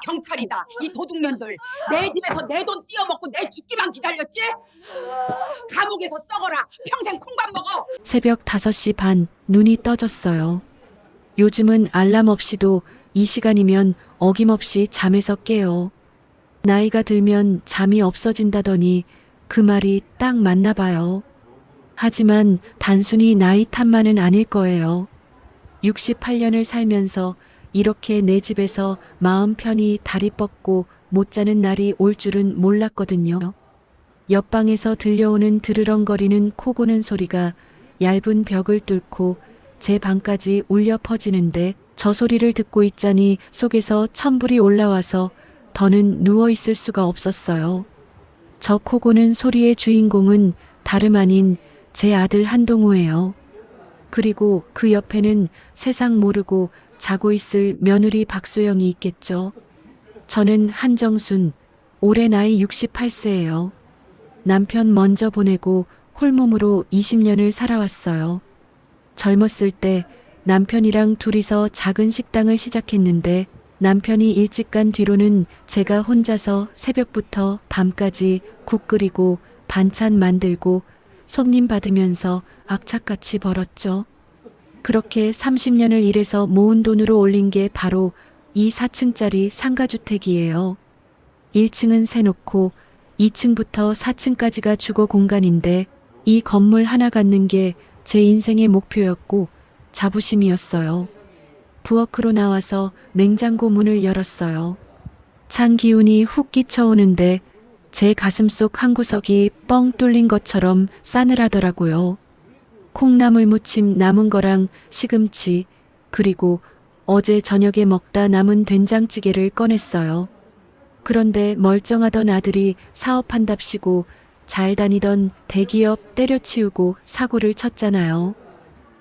경찰이다. 이 도둑년들 내 집에서 내 돈 띄어먹고 내 죽기만 기다렸지? 감옥에서 썩어라. 평생 콩밥 먹어. 새벽 5시 반, 눈이 떠졌어요. 요즘은 알람 없이도 이 시간이면 어김없이 잠에서 깨요. 나이가 들면 잠이 없어진다더니 그 말이 딱 맞나 봐요. 하지만 단순히 나이 탓만은 아닐 거예요. 68년을 살면서 이렇게 내 집에서 마음 편히 다리 뻗고 못 자는 날이 올 줄은 몰랐거든요. 옆방에서 들려오는 드르렁거리는 코 고는 소리가 얇은 벽을 뚫고 제 방까지 울려 퍼지는데 저 소리를 듣고 있자니 속에서 천불이 올라와서 더는 누워 있을 수가 없었어요. 저 코 고는 소리의 주인공은 다름 아닌 제 아들 한동호예요. 그리고 그 옆에는 세상 모르고 자고 있을 며느리 박소영이 있겠죠. 저는 한정순, 올해 나이 68세예요. 남편 먼저 보내고 홀몸으로 20년을 살아왔어요. 젊었을 때 남편이랑 둘이서 작은 식당을 시작했는데 남편이 일찍 간 뒤로는 제가 혼자서 새벽부터 밤까지 국 끓이고 반찬 만들고 손님 받으면서 악착같이 벌었죠. 그렇게 30년을 일해서 모은 돈으로 올린 게 바로 이 4층짜리 상가주택이에요. 1층은 세놓고 2층부터 4층까지가 주거 공간인데 이 건물 하나 갖는 게 제 인생의 목표였고 자부심이었어요. 부엌으로 나와서 냉장고 문을 열었어요. 찬 기운이 훅 끼쳐오는데 제 가슴속 한 구석이 뻥 뚫린 것처럼 싸늘하더라고요. 콩나물 무침 남은 거랑 시금치, 그리고 어제 저녁에 먹다 남은 된장찌개를 꺼냈어요. 그런데 멀쩡하던 아들이 사업한답시고 잘 다니던 대기업 때려치우고 사고를 쳤잖아요.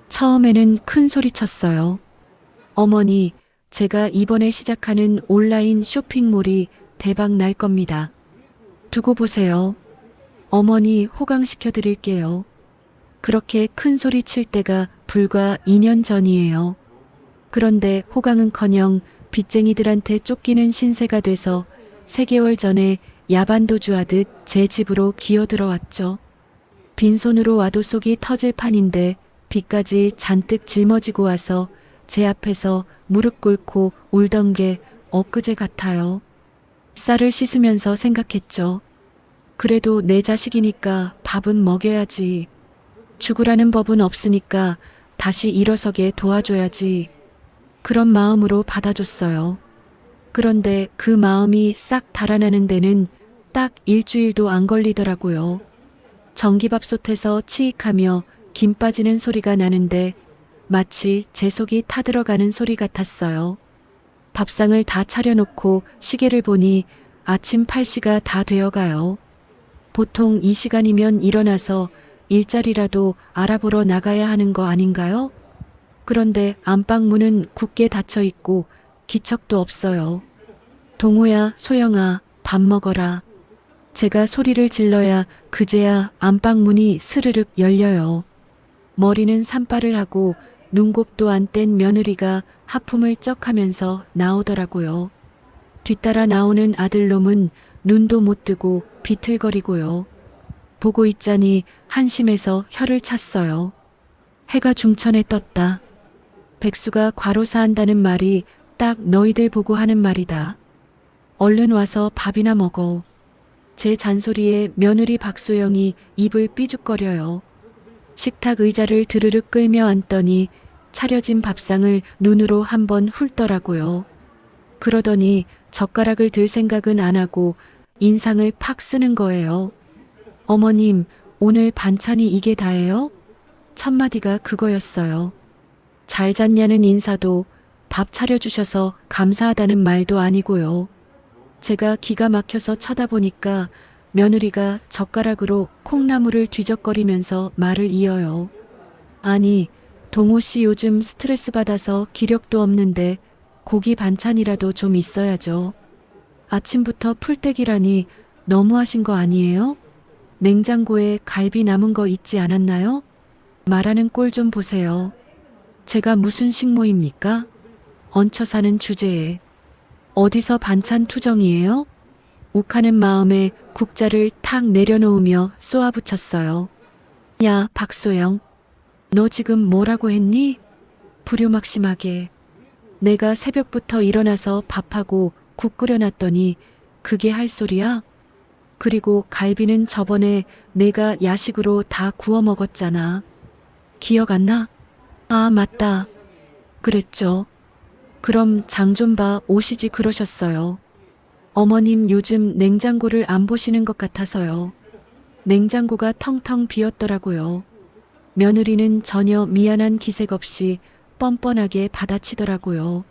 처음에는 큰 소리 쳤어요. 어머니, 제가 이번에 시작하는 온라인 쇼핑몰이 대박 날 겁니다. 두고 보세요. 어머니 호강시켜 드릴게요. 그렇게 큰 소리 칠 때가 불과 2년 전이에요. 그런데 호강은커녕 빚쟁이들한테 쫓기는 신세가 돼서 3개월 전에 야반도주하듯 제 집으로 기어들어왔죠. 빈손으로 와도 속이 터질 판인데 빚까지 잔뜩 짊어지고 와서 제 앞에서 무릎 꿇고 울던 게 엊그제 같아요. 쌀을 씻으면서 생각했죠. 그래도 내 자식이니까 밥은 먹여야지. 죽으라는 법은 없으니까 다시 일어서게 도와줘야지. 그런 마음으로 받아줬어요. 그런데 그 마음이 싹 달아나는 데는 딱 일주일도 안 걸리더라고요. 전기밥솥에서 치익하며 김 빠지는 소리가 나는데 마치 제 속이 타들어가는 소리 같았어요. 밥상을 다 차려놓고 시계를 보니 아침 8시가 다 되어가요. 보통 이 시간이면 일어나서 일자리라도 알아보러 나가야 하는 거 아닌가요? 그런데 안방 문은 굳게 닫혀 있고 기척도 없어요. 동호야, 소영아, 밥 먹어라. 제가 소리를 질러야 그제야 안방 문이 스르륵 열려요. 머리는 산발을 하고 눈곱도 안 뗀 며느리가 하품을 쩍 하면서 나오더라고요. 뒤따라 나오는 아들놈은 눈도 못 뜨고 비틀거리고요. 보고 있자니 한심해서 혀를 찼어요. 해가 중천에 떴다. 백수가 과로사한다는 말이 딱 너희들 보고 하는 말이다. 얼른 와서 밥이나 먹어. 제 잔소리에 며느리 박소영이 입을 삐죽거려요. 식탁 의자를 드르륵 끌며 앉더니 차려진 밥상을 눈으로 한번 훑더라고요. 그러더니 젓가락을 들 생각은 안 하고 인상을 팍 쓰는 거예요. 어머님, 오늘 반찬이 이게 다예요? 첫마디가 그거였어요. 잘 잤냐는 인사도 밥 차려주셔서 감사하다는 말도 아니고요. 제가 기가 막혀서 쳐다보니까 며느리가 젓가락으로 콩나물을 뒤적거리면서 말을 이어요. 아니, 동호 씨 요즘 스트레스 받아서 기력도 없는데 고기 반찬이라도 좀 있어야죠. 아침부터 풀떼기라니 너무하신 거 아니에요? 냉장고에 갈비 남은 거 있지 않았나요? 말하는 꼴 좀 보세요. 제가 무슨 식모입니까? 얹혀 사는 주제에. 어디서 반찬 투정이에요? 욱하는 마음에 국자를 탁 내려놓으며 쏘아붙였어요. 야, 박소영. 너 지금 뭐라고 했니? 불효막심하게. 내가 새벽부터 일어나서 밥하고 국 끓여놨더니 그게 할 소리야? 그리고 갈비는 저번에 내가 야식으로 다 구워 먹었잖아. 기억 안 나? 아, 맞다. 그랬죠. 그럼 장 좀 봐 오시지 그러셨어요. 어머님 요즘 냉장고를 안 보시는 것 같아서요. 냉장고가 텅텅 비었더라고요. 며느리는 전혀 미안한 기색 없이 뻔뻔하게 받아치더라고요.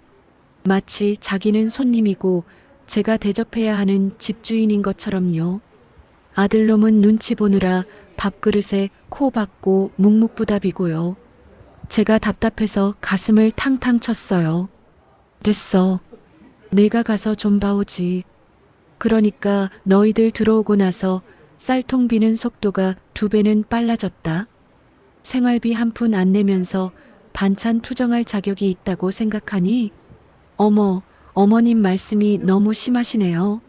마치 자기는 손님이고 제가 대접해야 하는 집주인인 것처럼요. 아들놈은 눈치 보느라 밥그릇에 코 박고 묵묵부답이고요. 제가 답답해서 가슴을 탕탕 쳤어요. 됐어. 내가 가서 좀 봐오지. 그러니까 너희들 들어오고 나서 쌀통 비는 속도가 2배는 빨라졌다. 생활비 한 푼 안 내면서 반찬 투정할 자격이 있다고 생각하니? 어머, 어머님 말씀이 너무 심하시네요.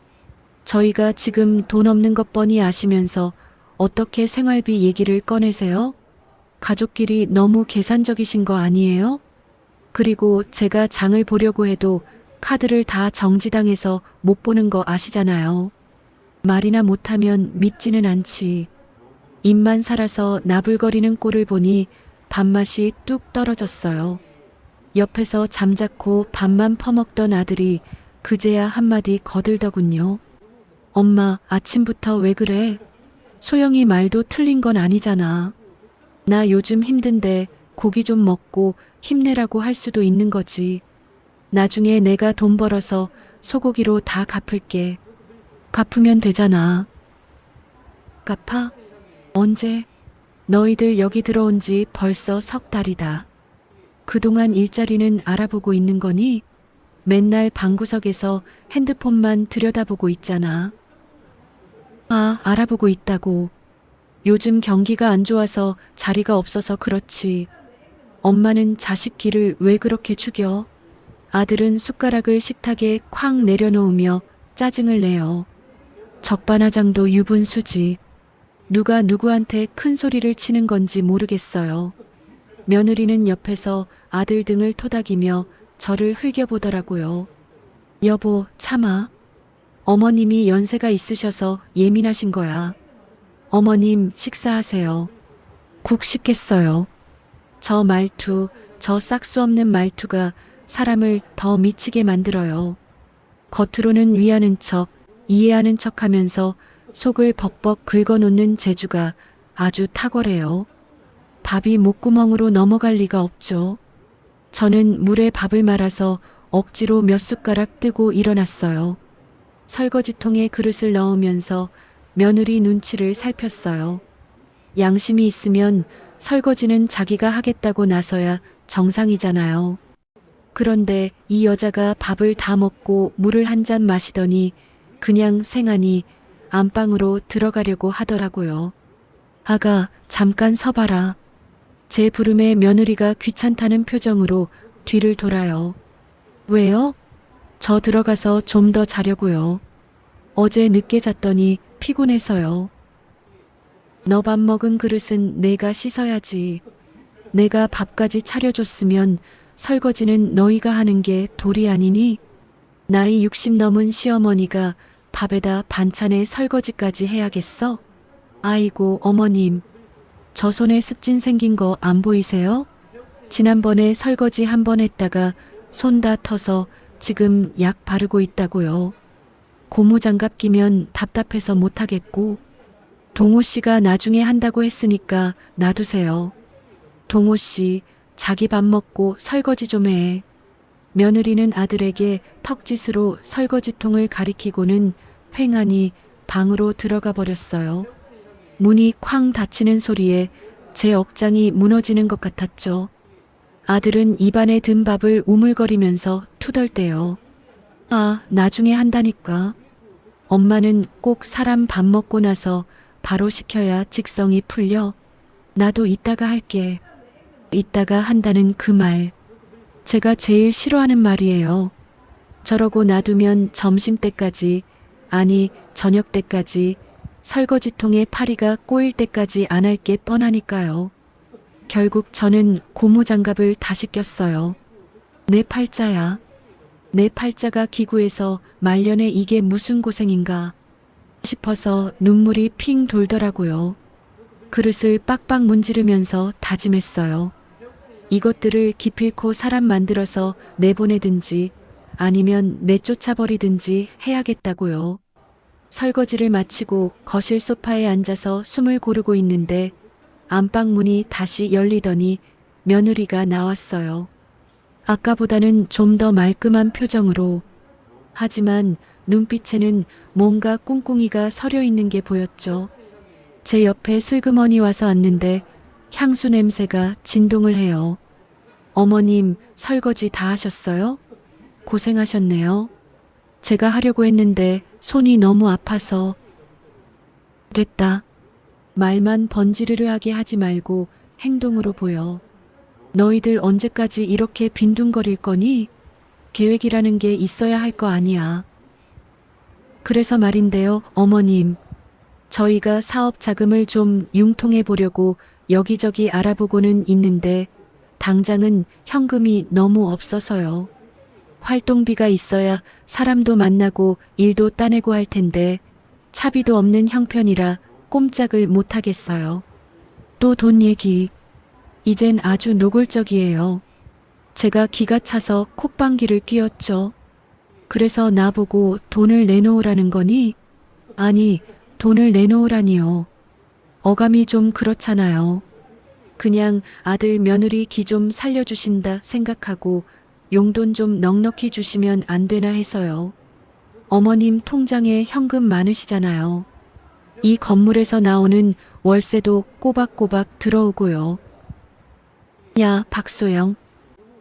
저희가 지금 돈 없는 것 뻔히 아시면서 어떻게 생활비 얘기를 꺼내세요? 가족끼리 너무 계산적이신 거 아니에요? 그리고 제가 장을 보려고 해도 카드를 다 정지당해서 못 보는 거 아시잖아요. 말이나 못하면 밉지는 않지. 입만 살아서 나불거리는 꼴을 보니 밥맛이 뚝 떨어졌어요. 옆에서 잠자코 밥만 퍼먹던 아들이 그제야 한마디 거들더군요. 엄마, 아침부터 왜 그래? 소영이 말도 틀린 건 아니잖아. 나 요즘 힘든데 고기 좀 먹고 힘내라고 할 수도 있는 거지. 나중에 내가 돈 벌어서 소고기로 다 갚을게. 갚으면 되잖아. 갚아? 언제? 너희들 여기 들어온 지 벌써 3달이다. 그동안 일자리는 알아보고 있는 거니? 맨날 방구석에서 핸드폰만 들여다보고 있잖아. 아, 알아보고 있다고. 요즘 경기가 안 좋아서 자리가 없어서 그렇지. 엄마는 자식 기를 왜 그렇게 죽여? 아들은 숟가락을 식탁에 쾅 내려놓으며 짜증을 내요. 적반하장도 유분수지. 누가 누구한테 큰 소리를 치는 건지 모르겠어요. 며느리는 옆에서 아들 등을 토닥이며 저를 흘겨보더라고요. 여보, 참아. 어머님이 연세가 있으셔서 예민하신 거야. 어머님, 식사하세요. 국 식겠어요. 저 말투, 저 싹수 없는 말투가 사람을 더 미치게 만들어요. 겉으로는 위하는 척, 이해하는 척 하면서 속을 벅벅 긁어놓는 재주가 아주 탁월해요. 밥이 목구멍으로 넘어갈 리가 없죠. 저는 물에 밥을 말아서 억지로 몇 숟가락 뜨고 일어났어요. 설거지통에 그릇을 넣으면서 며느리 눈치를 살폈어요. 양심이 있으면 설거지는 자기가 하겠다고 나서야 정상이잖아요. 그런데 이 여자가 밥을 다 먹고 물을 한 잔 마시더니 그냥 생하니 안방으로 들어가려고 하더라고요. 아가, 잠깐 서봐라. 제 부름에 며느리가 귀찮다는 표정으로 뒤를 돌아요. 왜요? 저 들어가서 좀 더 자려고요. 어제 늦게 잤더니 피곤해서요. 너 밥 먹은 그릇은 내가 씻어야지. 내가 밥까지 차려줬으면 설거지는 너희가 하는 게 도리 아니니? 나이 60 넘은 시어머니가 밥에다 반찬에 설거지까지 해야겠어? 아이고, 어머님. 저 손에 습진 생긴 거 안 보이세요? 지난번에 설거지 한 번 했다가 손 다 터서 지금 약 바르고 있다고요. 고무장갑 끼면 답답해서 못하겠고. 동호 씨가 나중에 한다고 했으니까 놔두세요. 동호 씨, 자기 밥 먹고 설거지 좀 해. 며느리는 아들에게 턱짓으로 설거지통을 가리키고는 횡하니 방으로 들어가 버렸어요. 문이 쾅 닫히는 소리에 제 억장이 무너지는 것 같았죠. 아들은 입안에 든 밥을 우물거리면서 투덜대요. 아, 나중에 한다니까. 엄마는 꼭 사람 밥 먹고 나서 바로 시켜야 직성이 풀려. 나도 이따가 할게. 이따가 한다는 그 말. 제가 제일 싫어하는 말이에요. 저러고 놔두면 점심때까지, 아니 저녁 때까지 설거지통에 파리가 꼬일 때까지 안 할 게 뻔하니까요. 결국 저는 고무장갑을 다시 꼈어요. 내 팔자야. 내 팔자가 기구해서 말년에 이게 무슨 고생인가 싶어서 눈물이 핑 돌더라고요. 그릇을 빡빡 문지르면서 다짐했어요. 이것들을 기필코 사람 만들어서 내보내든지 아니면 내쫓아버리든지 해야겠다고요. 설거지를 마치고 거실 소파에 앉아서 숨을 고르고 있는데 안방 문이 다시 열리더니 며느리가 나왔어요. 아까보다는 좀 더 말끔한 표정으로, 하지만 눈빛에는 뭔가 꿍꿍이가 서려 있는 게 보였죠. 제 옆에 슬그머니 와서 앉는데 향수 냄새가 진동을 해요. 어머님, 설거지 다 하셨어요? 고생하셨네요. 제가 하려고 했는데 손이 너무 아파서. 됐다. 말만 번지르르하게 하지 말고 행동으로 보여. 너희들 언제까지 이렇게 빈둥거릴 거니? 계획이라는 게 있어야 할 거 아니야. 그래서 말인데요, 어머님. 저희가 사업 자금을 좀 융통해 보려고 여기저기 알아보고는 있는데 당장은 현금이 너무 없어서요. 활동비가 있어야 사람도 만나고 일도 따내고 할 텐데 차비도 없는 형편이라 꼼짝을 못 하겠어요. 또 돈 얘기. 이젠 아주 노골적이에요. 제가 기가 차서 콧방귀를 뀌었죠. 그래서 나보고 돈을 내놓으라는 거니? 아니, 돈을 내놓으라니요. 어감이 좀 그렇잖아요. 그냥 아들 며느리 기 좀 살려주신다 생각하고 용돈 좀 넉넉히 주시면 안 되나 해서요. 어머님 통장에 현금 많으시잖아요. 이 건물에서 나오는 월세도 꼬박꼬박 들어오고요. 야, 박소영.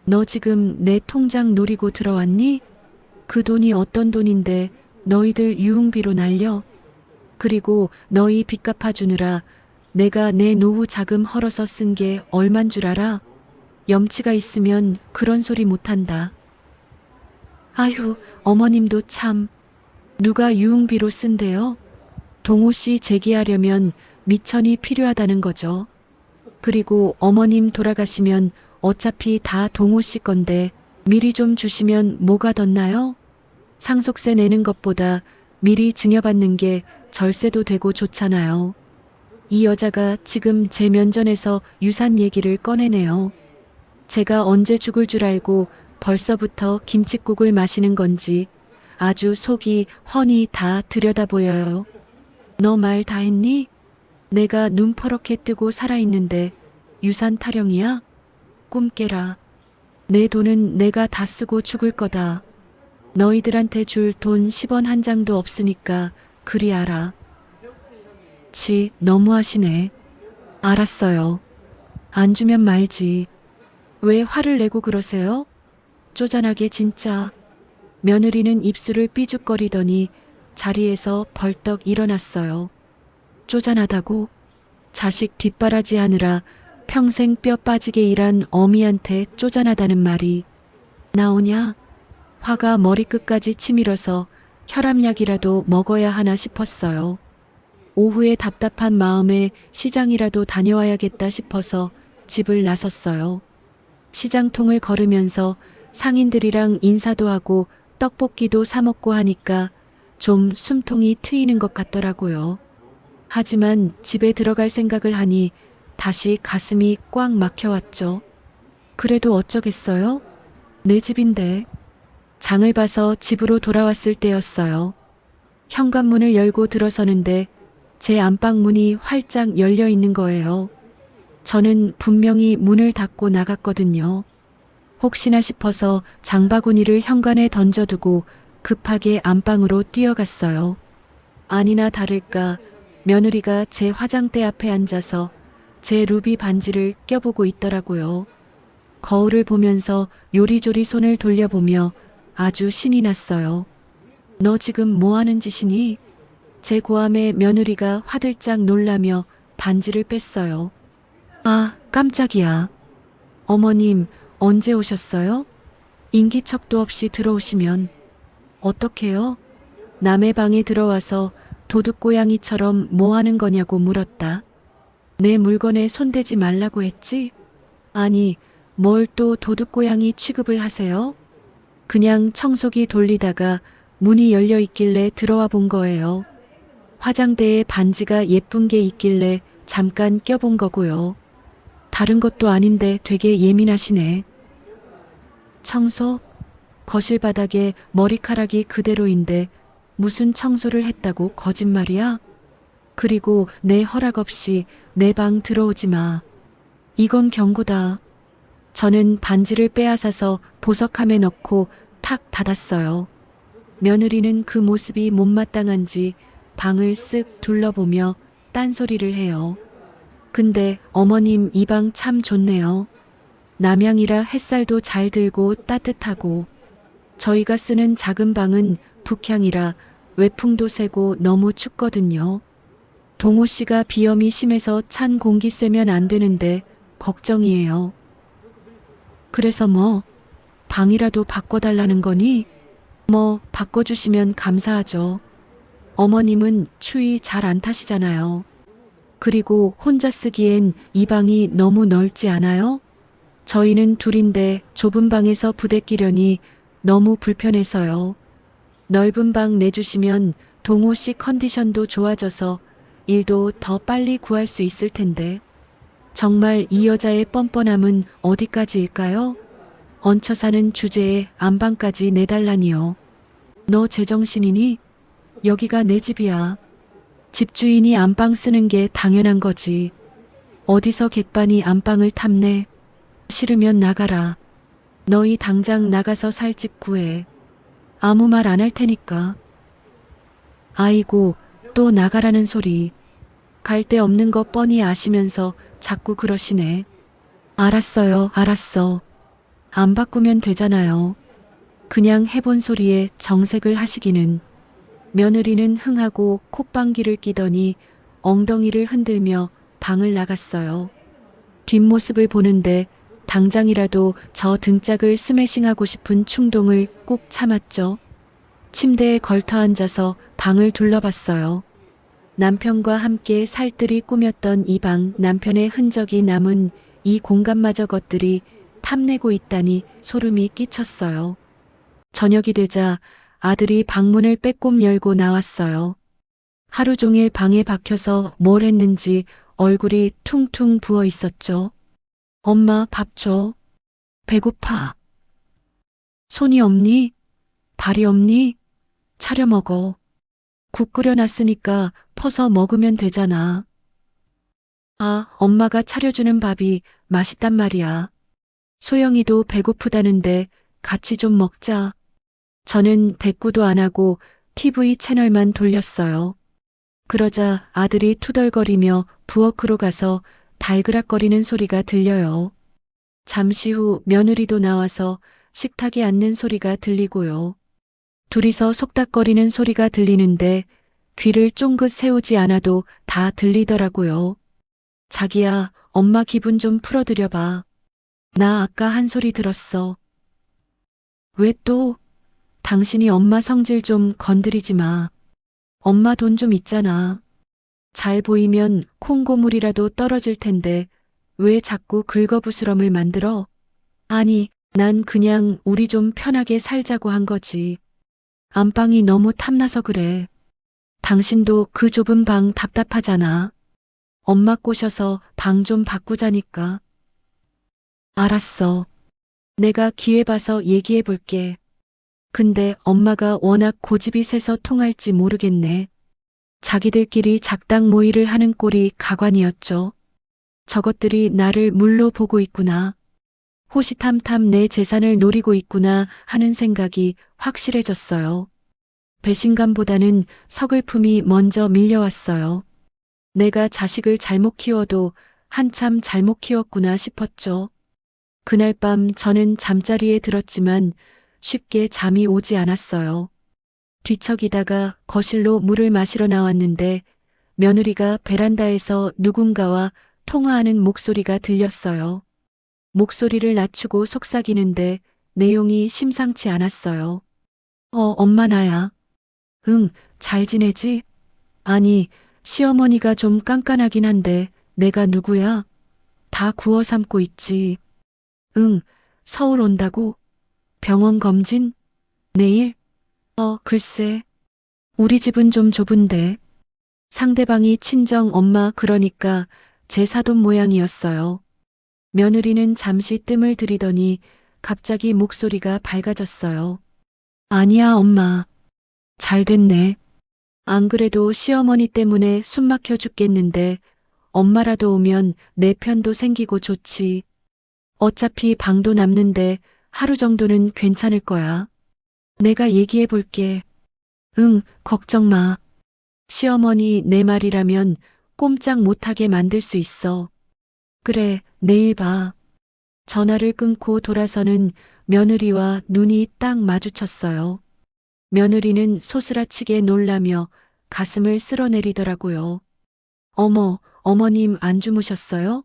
너 지금 내 통장 노리고 들어왔니? 그 돈이 어떤 돈인데 너희들 유흥비로 날려? 그리고 너희 빚 갚아주느라 내가 내 노후 자금 헐어서 쓴 게 얼만 줄 알아? 염치가 있으면 그런 소리 못한다. 아휴, 어머님도 참. 누가 유흥비로 쓴대요? 동호 씨 재기하려면 미천이 필요하다는 거죠. 그리고 어머님 돌아가시면 어차피 다 동호 씨 건데 미리 좀 주시면 뭐가 덧나요? 상속세 내는 것보다 미리 증여받는 게 절세도 되고 좋잖아요. 이 여자가 지금 제 면전에서 유산 얘기를 꺼내네요. 제가 언제 죽을 줄 알고 벌써부터 김칫국을 마시는 건지 아주 속이 훤히 다 들여다보여요. 너 말 다 했니? 내가 눈 퍼렇게 뜨고 살아있는데 유산 타령이야? 꿈 깨라. 내 돈은 내가 다 쓰고 죽을 거다. 너희들한테 줄 돈 10원 한 장도 없으니까 그리 알아. 치, 너무하시네. 알았어요. 안 주면 말지. 왜 화를 내고 그러세요? 쪼잔하게 진짜. 며느리는 입술을 삐죽거리더니 자리에서 벌떡 일어났어요. 쪼잔하다고? 자식 뒷바라지 하느라 평생 뼈 빠지게 일한 어미한테 쪼잔하다는 말이 나오냐? 화가 머리끝까지 치밀어서 혈압약이라도 먹어야 하나 싶었어요. 오후에 답답한 마음에 시장이라도 다녀와야겠다 싶어서 집을 나섰어요. 시장통을 걸으면서 상인들이랑 인사도 하고 떡볶이도 사 먹고 하니까 좀 숨통이 트이는 것 같더라고요. 하지만 집에 들어갈 생각을 하니 다시 가슴이 꽉 막혀왔죠. 그래도 어쩌겠어요? 내 집인데. 장을 봐서 집으로 돌아왔을 때였어요. 현관문을 열고 들어서는데 제 안방 문이 활짝 열려 있는 거예요. 저는 분명히 문을 닫고 나갔거든요. 혹시나 싶어서 장바구니를 현관에 던져두고 급하게 안방으로 뛰어갔어요. 아니나 다를까 며느리가 제 화장대 앞에 앉아서 제 루비 반지를 껴보고 있더라고요. 거울을 보면서 요리조리 손을 돌려보며 아주 신이 났어요. 너 지금 뭐 하는 짓이니? 제 고함에 며느리가 화들짝 놀라며 반지를 뺐어요. 아, 깜짝이야. 어머님, 언제 오셨어요? 인기척도 없이 들어오시면. 어떡해요? 남의 방에 들어와서 도둑고양이처럼 뭐 하는 거냐고 물었다. 내 물건에 손대지 말라고 했지? 아니, 뭘 또 도둑고양이 취급을 하세요? 그냥 청소기 돌리다가 문이 열려 있길래 들어와 본 거예요. 화장대에 반지가 예쁜 게 있길래 잠깐 껴본 거고요. 다른 것도 아닌데 되게 예민하시네. 청소? 거실 바닥에 머리카락이 그대로인데 무슨 청소를 했다고 거짓말이야? 그리고 내 허락 없이 내 방 들어오지 마. 이건 경고다. 저는 반지를 빼앗아서 보석함에 넣고 탁 닫았어요. 며느리는 그 모습이 못마땅한지 방을 쓱 둘러보며 딴소리를 해요. 근데 어머님 이 방 참 좋네요. 남향이라 햇살도 잘 들고 따뜻하고 저희가 쓰는 작은 방은 북향이라 외풍도 세고 너무 춥거든요. 동호 씨가 비염이 심해서 찬 공기 쐬면 안 되는데 걱정이에요. 그래서 뭐 방이라도 바꿔달라는 거니? 뭐 바꿔주시면 감사하죠. 어머님은 추위 잘 안 타시잖아요. 그리고 혼자 쓰기엔 이 방이 너무 넓지 않아요? 저희는 둘인데 좁은 방에서 부대끼려니 너무 불편해서요. 넓은 방 내주시면 동호 씨 컨디션도 좋아져서 일도 더 빨리 구할 수 있을 텐데. 정말 이 여자의 뻔뻔함은 어디까지일까요? 얹혀 사는 주제에 안방까지 내달라니요. 너 제정신이니? 여기가 내 집이야. 집주인이 안방 쓰는 게 당연한 거지. 어디서 객반이 안방을 탐내? 싫으면 나가라. 너희 당장 나가서 살 집 구해. 아무 말 안 할 테니까. 아이고, 또 나가라는 소리. 갈 데 없는 거 뻔히 아시면서 자꾸 그러시네. 알았어요, 알았어. 안 바꾸면 되잖아요. 그냥 해본 소리에 정색을 하시기는. 며느리는 흥하고 콧방귀를 끼더니 엉덩이를 흔들며 방을 나갔어요. 뒷모습을 보는데 당장이라도 저 등짝을 스매싱하고 싶은 충동을 꾹 참았죠. 침대에 걸터 앉아서 방을 둘러봤어요. 남편과 함께 살뜰히 꾸몄던 이 방, 남편의 흔적이 남은 이 공간마저 것들이 탐내고 있다니 소름이 끼쳤어요. 저녁이 되자 아들이 방문을 빼꼼 열고 나왔어요. 하루 종일 방에 박혀서 뭘 했는지 얼굴이 퉁퉁 부어 있었죠. 엄마 밥 줘. 배고파. 손이 없니? 발이 없니? 차려 먹어. 국 끓여놨으니까 퍼서 먹으면 되잖아. 아, 엄마가 차려주는 밥이 맛있단 말이야. 소영이도 배고프다는데 같이 좀 먹자. 저는 대꾸도 안 하고 TV 채널만 돌렸어요. 그러자 아들이 투덜거리며 부엌으로 가서 달그락거리는 소리가 들려요. 잠시 후 며느리도 나와서 식탁에 앉는 소리가 들리고요. 둘이서 속닥거리는 소리가 들리는데 귀를 쫑긋 세우지 않아도 다 들리더라고요. 자기야, 엄마 기분 좀 풀어드려봐. 나 아까 한 소리 들었어. 왜 또? 당신이 엄마 성질 좀 건드리지 마. 엄마 돈 좀 있잖아. 잘 보이면 콩고물이라도 떨어질 텐데 왜 자꾸 긁어부스럼을 만들어? 아니, 난 그냥 우리 좀 편하게 살자고 한 거지. 안방이 너무 탐나서 그래. 당신도 그 좁은 방 답답하잖아. 엄마 꼬셔서 방 좀 바꾸자니까. 알았어. 내가 기회 봐서 얘기해 볼게. 근데 엄마가 워낙 고집이 세서 통할지 모르겠네. 자기들끼리 작당 모의를 하는 꼴이 가관이었죠. 저것들이 나를 물로 보고 있구나. 호시탐탐 내 재산을 노리고 있구나 하는 생각이 확실해졌어요. 배신감보다는 서글픔이 먼저 밀려왔어요. 내가 자식을 잘못 키워도 한참 잘못 키웠구나 싶었죠. 그날 밤 저는 잠자리에 들었지만 쉽게 잠이 오지 않았어요. 뒤척이다가 거실로 물을 마시러 나왔는데 며느리가 베란다에서 누군가와 통화하는 목소리가 들렸어요. 목소리를 낮추고 속삭이는데 내용이 심상치 않았어요. 엄마 나야. 응, 잘 지내지? 아니, 시어머니가 좀 깐깐하긴 한데 내가 누구야? 다 구워 삶고 있지. 응, 서울 온다고? 병원 검진? 내일? 글쎄. 우리 집은 좀 좁은데. 상대방이 친정 엄마 그러니까 제 사돈 모양이었어요. 며느리는 잠시 뜸을 들이더니 갑자기 목소리가 밝아졌어요. 아니야, 엄마. 잘 됐네. 안 그래도 시어머니 때문에 숨 막혀 죽겠는데 엄마라도 오면 내 편도 생기고 좋지. 어차피 방도 남는데 하루 정도는 괜찮을 거야. 내가 얘기해 볼게. 응, 걱정 마. 시어머니 내 말이라면 꼼짝 못하게 만들 수 있어. 그래, 내일 봐. 전화를 끊고 돌아서는 며느리와 눈이 딱 마주쳤어요. 며느리는 소스라치게 놀라며 가슴을 쓸어내리더라고요. 어머, 어머님 안 주무셨어요?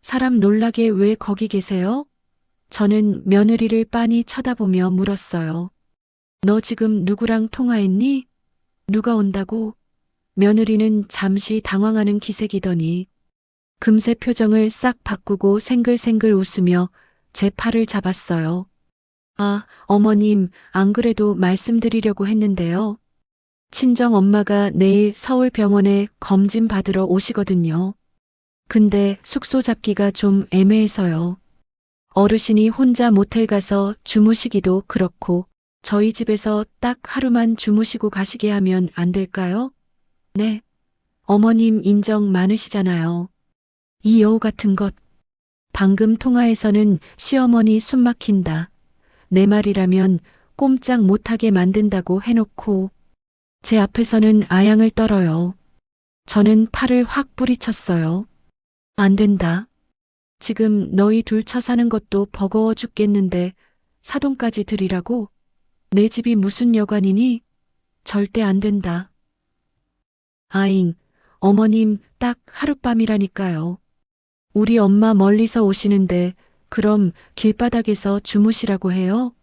사람 놀라게 왜 거기 계세요? 저는 며느리를 빤히 쳐다보며 물었어요. 너 지금 누구랑 통화했니? 누가 온다고? 며느리는 잠시 당황하는 기색이더니 금세 표정을 싹 바꾸고 생글생글 웃으며 제 팔을 잡았어요. 아, 어머님, 안 그래도 말씀드리려고 했는데요. 친정 엄마가 내일 서울병원에 검진 받으러 오시거든요. 근데 숙소 잡기가 좀 애매해서요. 어르신이 혼자 모텔 가서 주무시기도 그렇고 저희 집에서 딱 하루만 주무시고 가시게 하면 안 될까요? 네. 어머님 인정 많으시잖아요. 이 여우 같은 것. 방금 통화에서는 시어머니 숨 막힌다. 내 말이라면 꼼짝 못하게 만든다고 해놓고 제 앞에서는 아양을 떨어요. 저는 팔을 확 뿌리쳤어요. 안 된다. 지금 너희 둘 처사는 것도 버거워 죽겠는데 사돈까지 드리라고? 내 집이 무슨 여관이니? 절대 안 된다. 아잉, 어머님 딱 하룻밤이라니까요. 우리 엄마 멀리서 오시는데 그럼 길바닥에서 주무시라고 해요?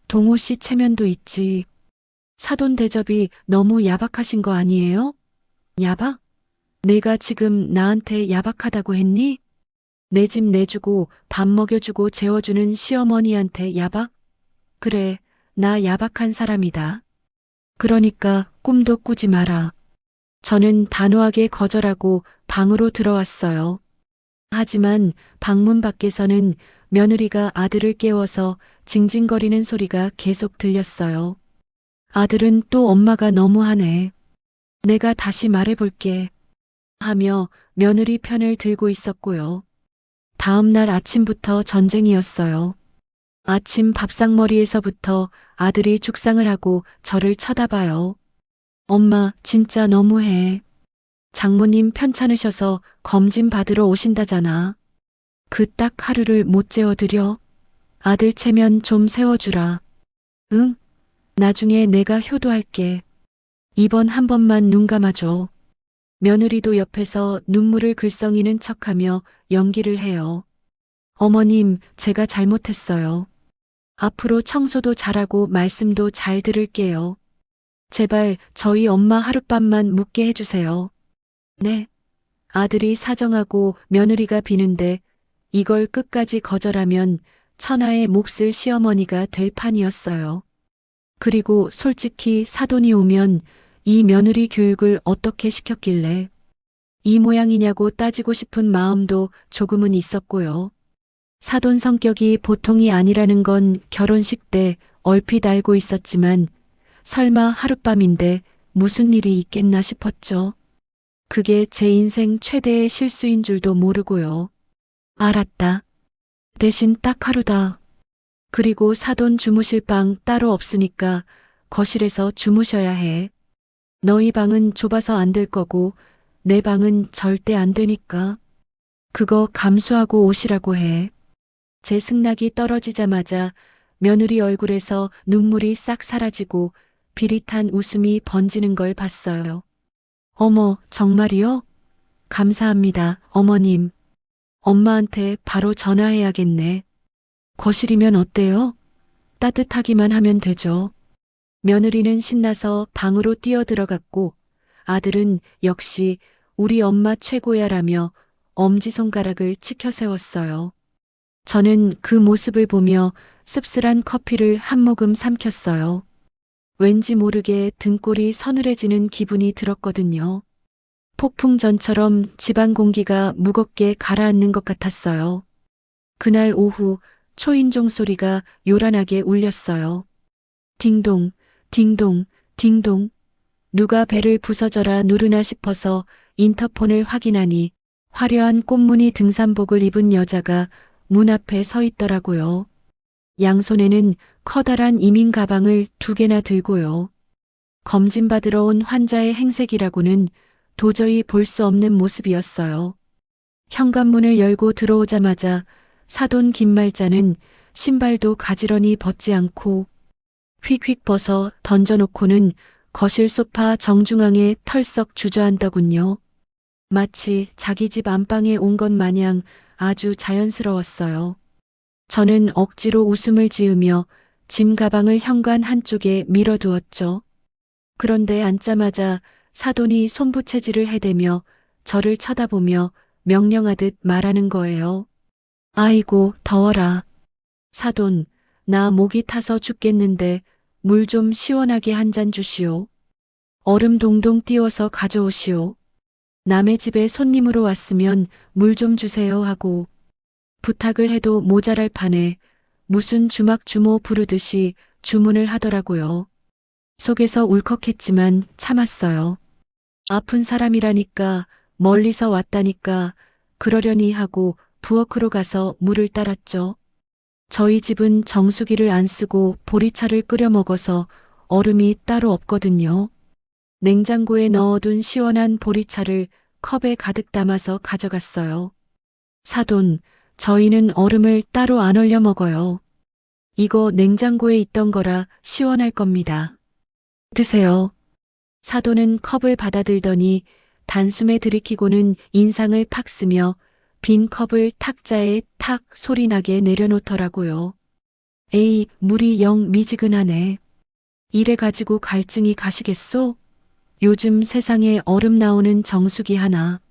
동호 씨 체면도 있지. 사돈 대접이 너무 야박하신 거 아니에요? 야박? 내가 지금 나한테 야박하다고 했니? 내 집 내주고 밥 먹여주고 재워주는 시어머니한테 야박? 그래, 나 야박한 사람이다. 그러니까 꿈도 꾸지 마라. 저는 단호하게 거절하고 방으로 들어왔어요. 하지만 방문 밖에서는 며느리가 아들을 깨워서 징징거리는 소리가 계속 들렸어요. 아들은 또 엄마가 너무하네. 내가 다시 말해볼게. 하며 며느리 편을 들고 있었고요. 다음 날 아침부터 전쟁이었어요. 아침 밥상머리에서부터 아들이 죽상을 하고 저를 쳐다봐요. 엄마, 진짜 너무해. 장모님 편찮으셔서 검진 받으러 오신다잖아. 그 딱 하루를 못 재워드려. 아들 체면 좀 세워주라. 응? 나중에 내가 효도할게. 이번 한 번만 눈 감아줘. 며느리도 옆에서 눈물을 글썽이는 척하며 연기를 해요. 어머님, 제가 잘못했어요. 앞으로 청소도 잘하고 말씀도 잘 들을게요. 제발 저희 엄마 하룻밤만 묵게 해주세요. 네. 아들이 사정하고 며느리가 비는데 이걸 끝까지 거절하면 천하의 몫을 시어머니가 될 판이었어요. 그리고 솔직히 사돈이 오면 이 며느리 교육을 어떻게 시켰길래 이 모양이냐고 따지고 싶은 마음도 조금은 있었고요. 사돈 성격이 보통이 아니라는 건 결혼식 때 얼핏 알고 있었지만 설마 하룻밤인데 무슨 일이 있겠나 싶었죠. 그게 제 인생 최대의 실수인 줄도 모르고요. 알았다. 대신 딱 하루다. 그리고 사돈 주무실 방 따로 없으니까 거실에서 주무셔야 해. 너희 방은 좁아서 안 될 거고 내 방은 절대 안 되니까. 그거 감수하고 오시라고 해. 제 승낙이 떨어지자마자 며느리 얼굴에서 눈물이 싹 사라지고 비릿한 웃음이 번지는 걸 봤어요. 어머, 정말이요? 감사합니다, 어머님. 엄마한테 바로 전화해야겠네. 거실이면 어때요? 따뜻하기만 하면 되죠. 며느리는 신나서 방으로 뛰어들어갔고 아들은 역시 우리 엄마 최고야라며 엄지손가락을 치켜 세웠어요. 저는 그 모습을 보며 씁쓸한 커피를 한 모금 삼켰어요. 왠지 모르게 등골이 서늘해지는 기분이 들었거든요. 폭풍전처럼 집안 공기가 무겁게 가라앉는 것 같았어요. 그날 오후 초인종 소리가 요란하게 울렸어요. 딩동, 딩동, 딩동. 누가 벨을 부서져라 누르나 싶어서 인터폰을 확인하니 화려한 꽃무늬 등산복을 입은 여자가 문 앞에 서 있더라고요. 양손에는 커다란 이민 가방을 2개나 들고요. 검진받으러 온 환자의 행색이라고는 도저히 볼 수 없는 모습이었어요. 현관문을 열고 들어오자마자 사돈 김말자는 신발도 가지런히 벗지 않고 휙휙 벗어 던져놓고는 거실 소파 정중앙에 털썩 주저앉더군요. 마치 자기 집 안방에 온 것 마냥 아주 자연스러웠어요. 저는 억지로 웃음을 지으며 짐 가방을 현관 한쪽에 밀어두었죠. 그런데 앉자마자 사돈이 손부채질을 해대며 저를 쳐다보며 명령하듯 말하는 거예요. 아이고, 더워라. 사돈, 나 목이 타서 죽겠는데 물 좀 시원하게 한 잔 주시오. 얼음 동동 띄워서 가져오시오. 남의 집에 손님으로 왔으면 물 좀 주세요 하고 부탁을 해도 모자랄 판에 무슨 주막주모 부르듯이 주문을 하더라고요. 속에서 울컥했지만 참았어요. 아픈 사람이라니까, 멀리서 왔다니까 그러려니 하고 부엌으로 가서 물을 따랐죠. 저희 집은 정수기를 안 쓰고 보리차를 끓여 먹어서 얼음이 따로 없거든요. 냉장고에 넣어둔 시원한 보리차를 컵에 가득 담아서 가져갔어요. 사돈, 저희는 얼음을 따로 안 얼려 먹어요. 이거 냉장고에 있던 거라 시원할 겁니다. 드세요. 사돈은 컵을 받아들더니 단숨에 들이키고는 인상을 팍 쓰며 빈 컵을 탁자에 탁 소리나게 내려놓더라고요. 에이, 물이 영 미지근하네. 이래 가지고 갈증이 가시겠소? 요즘 세상에 얼음 나오는 정수기 하나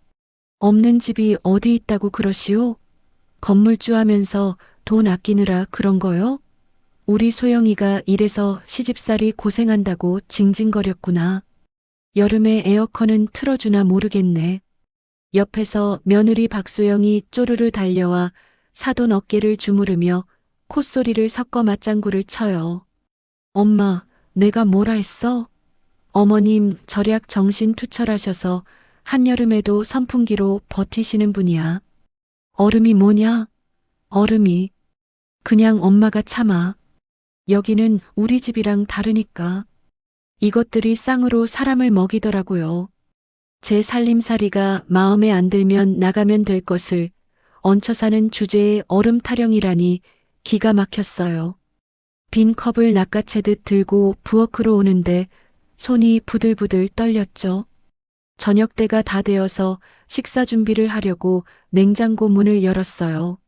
없는 집이 어디 있다고 그러시오? 건물주 하면서 돈 아끼느라 그런 거요? 우리 소영이가 이래서 시집살이 고생한다고 징징거렸구나. 여름에 에어컨은 틀어주나 모르겠네. 옆에서 며느리 박소영이 쪼르르 달려와 사돈 어깨를 주무르며 콧소리를 섞어 맞장구를 쳐요. 엄마, 내가 뭐라 했어? 어머님 절약 정신 투철하셔서 한여름에도 선풍기로 버티시는 분이야. 얼음이 뭐냐? 얼음이. 그냥 엄마가 참아. 여기는 우리 집이랑 다르니까. 이것들이 쌍으로 사람을 먹이더라고요. 제 살림살이가 마음에 안 들면 나가면 될 것을 얹혀 사는 주제의 얼음 타령이라니 기가 막혔어요. 빈 컵을 낚아채듯 들고 부엌으로 오는데 손이 부들부들 떨렸죠. 저녁 때가 다 되어서 식사 준비를 하려고 냉장고 문을 열었어요.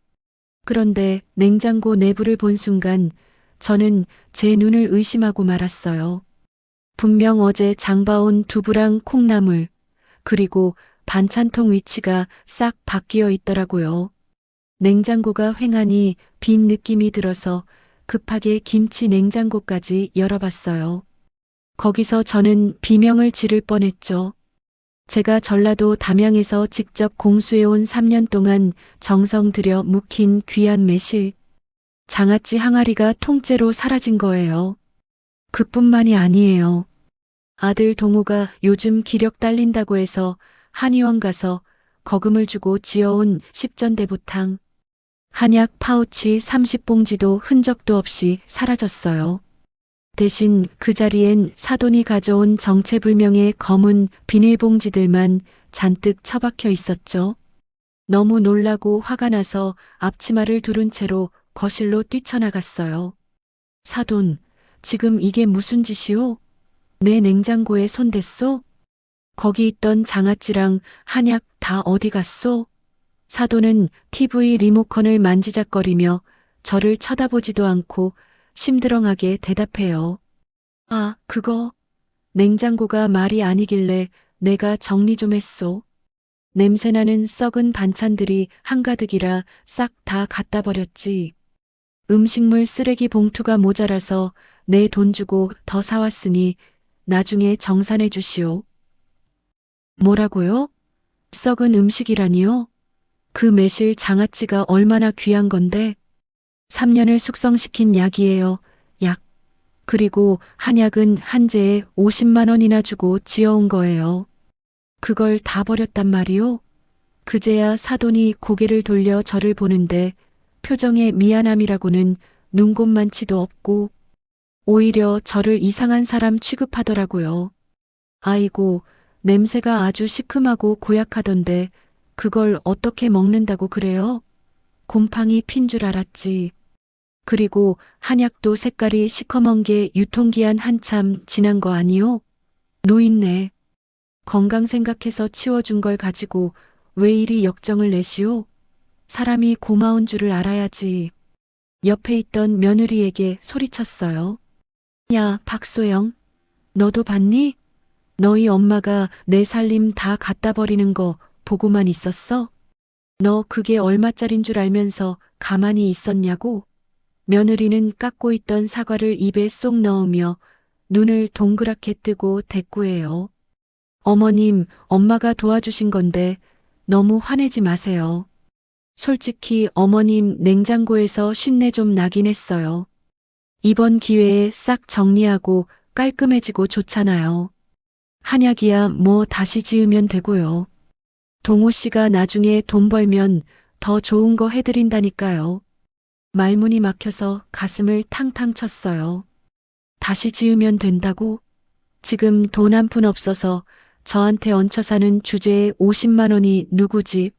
그런데 냉장고 내부를 본 순간 저는 제 눈을 의심하고 말았어요. 분명 어제 장봐온 두부랑 콩나물, 그리고 반찬통 위치가 싹 바뀌어 있더라고요. 냉장고가 휑하니 빈 느낌이 들어서 급하게 김치 냉장고까지 열어봤어요. 거기서 저는 비명을 지를 뻔했죠. 제가 전라도 담양에서 직접 공수해온 3년 동안 정성 들여 묵힌 귀한 매실, 장아찌 항아리가 통째로 사라진 거예요. 그뿐만이 아니에요. 아들 동우가 요즘 기력 딸린다고 해서 한의원 가서 거금을 주고 지어온 십전대보탕, 한약 파우치 30봉지도 흔적도 없이 사라졌어요. 대신 그 자리엔 사돈이 가져온 정체불명의 검은 비닐봉지들만 잔뜩 처박혀 있었죠. 너무 놀라고 화가 나서 앞치마를 두른 채로 거실로 뛰쳐나갔어요. 사돈, 지금 이게 무슨 짓이오? 내 냉장고에 손 댔소? 거기 있던 장아찌랑 한약 다 어디 갔소? 사돈은 TV 리모컨을 만지작거리며 저를 쳐다보지도 않고 심드렁하게 대답해요. 아, 그거. 냉장고가 말이 아니길래 내가 정리 좀 했소. 냄새나는 썩은 반찬들이 한가득이라 싹 다 갖다 버렸지. 음식물 쓰레기 봉투가 모자라서 내 돈 주고 더 사왔으니 나중에 정산해 주시오. 뭐라고요? 썩은 음식이라니요? 그 매실 장아찌가 얼마나 귀한 건데? 3년을 숙성시킨 약이에요. 약. 그리고 한약은 한 재에 50만 원이나 주고 지어온 거예요. 그걸 다 버렸단 말이요? 그제야 사돈이 고개를 돌려 저를 보는데 표정에 미안함이라고는 눈곱만치도 없고 오히려 저를 이상한 사람 취급하더라고요. 아이고, 냄새가 아주 시큼하고 고약하던데 그걸 어떻게 먹는다고 그래요? 곰팡이 핀 줄 알았지. 그리고 한약도 색깔이 시커먼 게 유통기한 한참 지난 거 아니요? 노인네. 건강 생각해서 치워준 걸 가지고 왜 이리 역정을 내시오? 사람이 고마운 줄을 알아야지. 옆에 있던 며느리에게 소리쳤어요. 야, 박소영. 너도 봤니? 너희 엄마가 내 살림 다 갖다 버리는 거 보고만 있었어? 너 그게 얼마짜린 줄 알면서 가만히 있었냐고? 며느리는 깎고 있던 사과를 입에 쏙 넣으며 눈을 동그랗게 뜨고 대꾸해요. 어머님, 엄마가 도와주신 건데 너무 화내지 마세요. 솔직히 어머님 냉장고에서 쉰내 좀 나긴 했어요. 이번 기회에 싹 정리하고 깔끔해지고 좋잖아요. 한약이야 뭐 다시 지으면 되고요. 동호 씨가 나중에 돈 벌면 더 좋은 거 해드린다니까요. 말문이 막혀서 가슴을 탕탕 쳤어요. 다시 지으면 된다고? 지금 돈 한 푼 없어서 저한테 얹혀 사는 주제에 50만 원이 누구 집?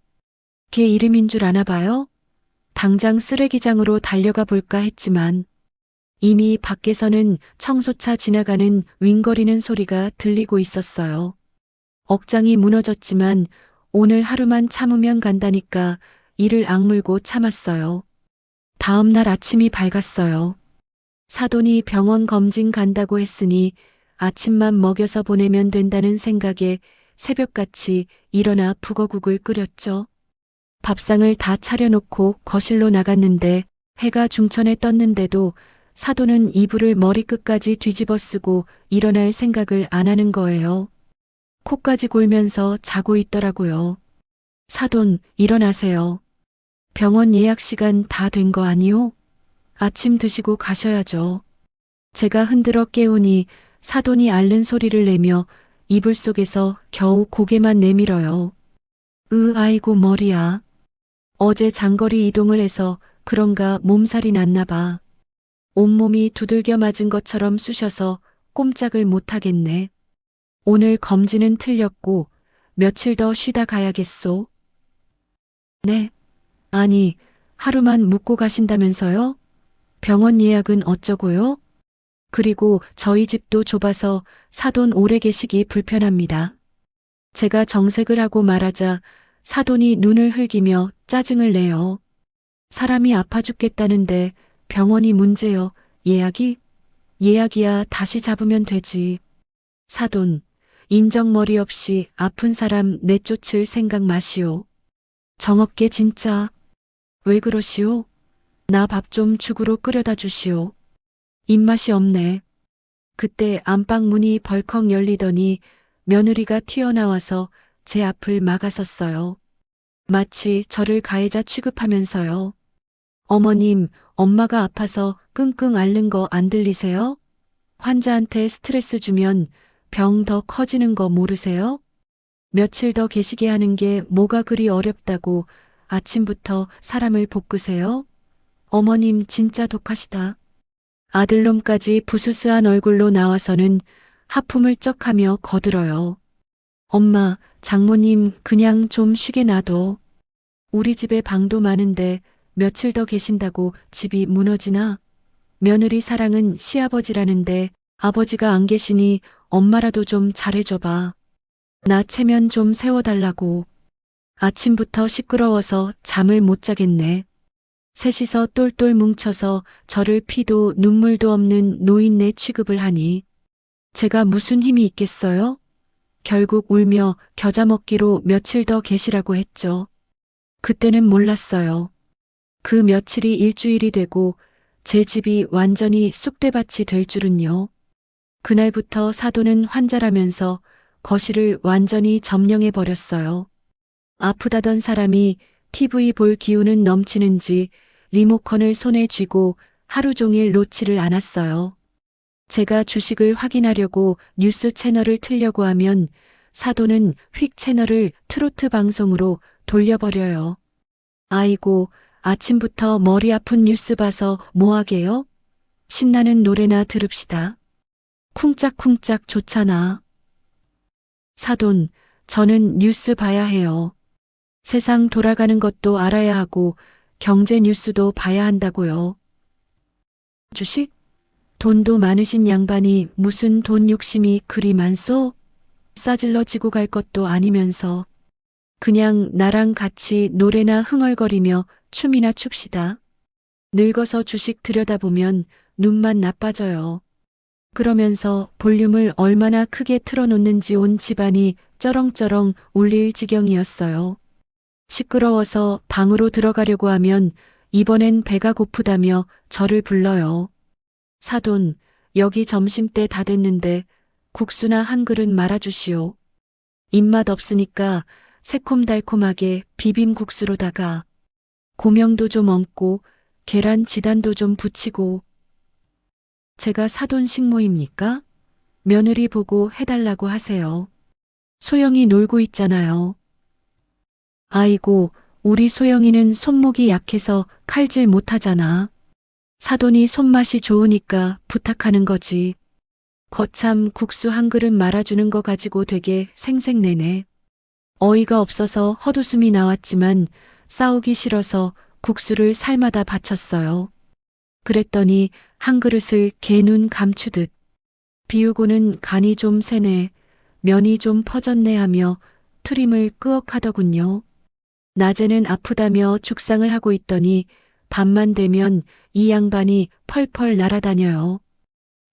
걔 이름인 줄 아나 봐요? 당장 쓰레기장으로 달려가 볼까 했지만 이미 밖에서는 청소차 지나가는 윙거리는 소리가 들리고 있었어요. 억장이 무너졌지만 오늘 하루만 참으면 간다니까 이를 악물고 참았어요. 다음 날 아침이 밝았어요. 사돈이 병원 검진 간다고 했으니 아침만 먹여서 보내면 된다는 생각에 새벽같이 일어나 북어국을 끓였죠. 밥상을 다 차려놓고 거실로 나갔는데 해가 중천에 떴는데도 사돈은 이불을 머리끝까지 뒤집어 쓰고 일어날 생각을 안 하는 거예요. 코까지 골면서 자고 있더라고요. 사돈, 일어나세요. 병원 예약 시간 다 된 거 아니오? 아침 드시고 가셔야죠. 제가 흔들어 깨우니 사돈이 앓는 소리를 내며 이불 속에서 겨우 고개만 내밀어요. 아이고 머리야. 어제 장거리 이동을 해서 그런가 몸살이 났나 봐. 온몸이 두들겨 맞은 것처럼 쑤셔서 꼼짝을 못 하겠네. 오늘 검진은 틀렸고 며칠 더 쉬다 가야겠소. 네. 아니, 하루만 묵고 가신다면서요? 병원 예약은 어쩌고요? 그리고 저희 집도 좁아서 사돈 오래 계시기 불편합니다. 제가 정색을 하고 말하자 사돈이 눈을 흘기며 짜증을 내요. 사람이 아파 죽겠다는데 병원이 문제요. 예약이? 예약이야 다시 잡으면 되지. 사돈, 인정머리 없이 아픈 사람 내쫓을 생각 마시오. 정없게 진짜. 왜 그러시오? 나 밥 좀 죽으로 끓여다 주시오. 입맛이 없네. 그때 안방 문이 벌컥 열리더니 며느리가 튀어나와서 제 앞을 막아섰어요. 마치 저를 가해자 취급하면서요. 어머님, 엄마가 아파서 끙끙 앓는 거 안 들리세요? 환자한테 스트레스 주면 병 더 커지는 거 모르세요? 며칠 더 계시게 하는 게 뭐가 그리 어렵다고 아침부터 사람을 볶으세요? 어머님 진짜 독하시다. 아들놈까지 부스스한 얼굴로 나와서는 하품을 쩍하며 거들어요. 엄마, 장모님 그냥 좀 쉬게 놔둬. 우리 집에 방도 많은데 며칠 더 계신다고 집이 무너지나? 며느리 사랑은 시아버지라는데 아버지가 안 계시니 엄마라도 좀 잘해줘봐. 나 체면 좀 세워달라고. 아침부터 시끄러워서 잠을 못 자겠네. 셋이서 똘똘 뭉쳐서 저를 피도 눈물도 없는 노인네 취급을 하니 제가 무슨 힘이 있겠어요? 결국 울며 겨자 먹기로 며칠 더 계시라고 했죠. 그때는 몰랐어요. 그 며칠이 일주일이 되고 제 집이 완전히 쑥대밭이 될 줄은요. 그날부터 사돈은 환자라면서 거실을 완전히 점령해 버렸어요. 아프다던 사람이 TV 볼 기운은 넘치는지 리모컨을 손에 쥐고 하루 종일 놓지를 않았어요. 제가 주식을 확인하려고 뉴스 채널을 틀려고 하면 사돈은 휙 채널을 트로트 방송으로 돌려버려요. 아이고, 아침부터 머리 아픈 뉴스 봐서 뭐하게요? 신나는 노래나 들읍시다. 쿵짝쿵짝 좋잖아. 사돈, 저는 뉴스 봐야 해요. 세상 돌아가는 것도 알아야 하고 경제 뉴스도 봐야 한다고요. 주식? 돈도 많으신 양반이 무슨 돈 욕심이 그리 많소? 싸질러 지고 갈 것도 아니면서 그냥 나랑 같이 노래나 흥얼거리며 춤이나 춥시다. 늙어서 주식 들여다보면 눈만 나빠져요. 그러면서 볼륨을 얼마나 크게 틀어놓는지 온 집안이 쩌렁쩌렁 울릴 지경이었어요. 시끄러워서 방으로 들어가려고 하면 이번엔 배가 고프다며 저를 불러요. 사돈, 여기 점심때 다 됐는데 국수나 한 그릇 말아주시오. 입맛 없으니까 새콤달콤하게 비빔국수로다가 고명도 좀 얹고 계란 지단도 좀 붙이고. 제가 사돈 식모입니까? 며느리 보고 해달라고 하세요. 소영이 놀고 있잖아요. 아이고, 우리 소영이는 손목이 약해서 칼질 못하잖아. 사돈이 손맛이 좋으니까 부탁하는 거지. 거참 국수 한 그릇 말아주는 거 가지고 되게 생색내네. 어이가 없어서 헛웃음이 나왔지만 싸우기 싫어서 국수를 살마다 바쳤어요. 그랬더니 한 그릇을 개 눈 감추듯 비우고는 간이 좀 세네, 면이 좀 퍼졌네 하며 트림을 끄억하더군요. 낮에는 아프다며 죽상을 하고 있더니 밤만 되면 이 양반이 펄펄 날아다녀요.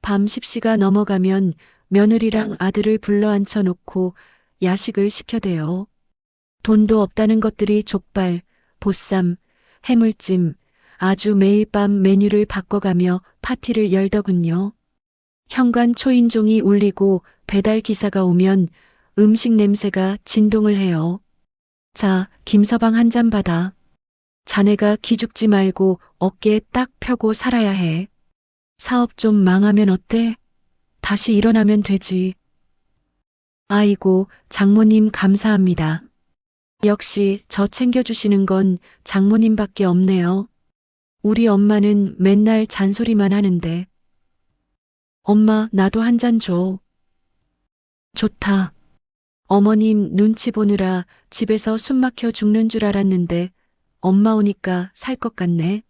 밤 10시가 넘어가면 며느리랑 아들을 불러 앉혀놓고 야식을 시켜대요. 돈도 없다는 것들이 족발, 보쌈, 해물찜, 아주 매일 밤 메뉴를 바꿔가며 파티를 열더군요. 현관 초인종이 울리고 배달 기사가 오면 음식 냄새가 진동을 해요. 자, 김서방 한 잔 받아. 자네가 기죽지 말고 어깨에 딱 펴고 살아야 해. 사업 좀 망하면 어때? 다시 일어나면 되지. 아이고, 장모님 감사합니다. 역시 저 챙겨주시는 건 장모님밖에 없네요. 우리 엄마는 맨날 잔소리만 하는데. 엄마, 나도 한 잔 줘. 좋다. 어머님 눈치 보느라 집에서 숨 막혀 죽는 줄 알았는데 엄마 오니까 살 것 같네.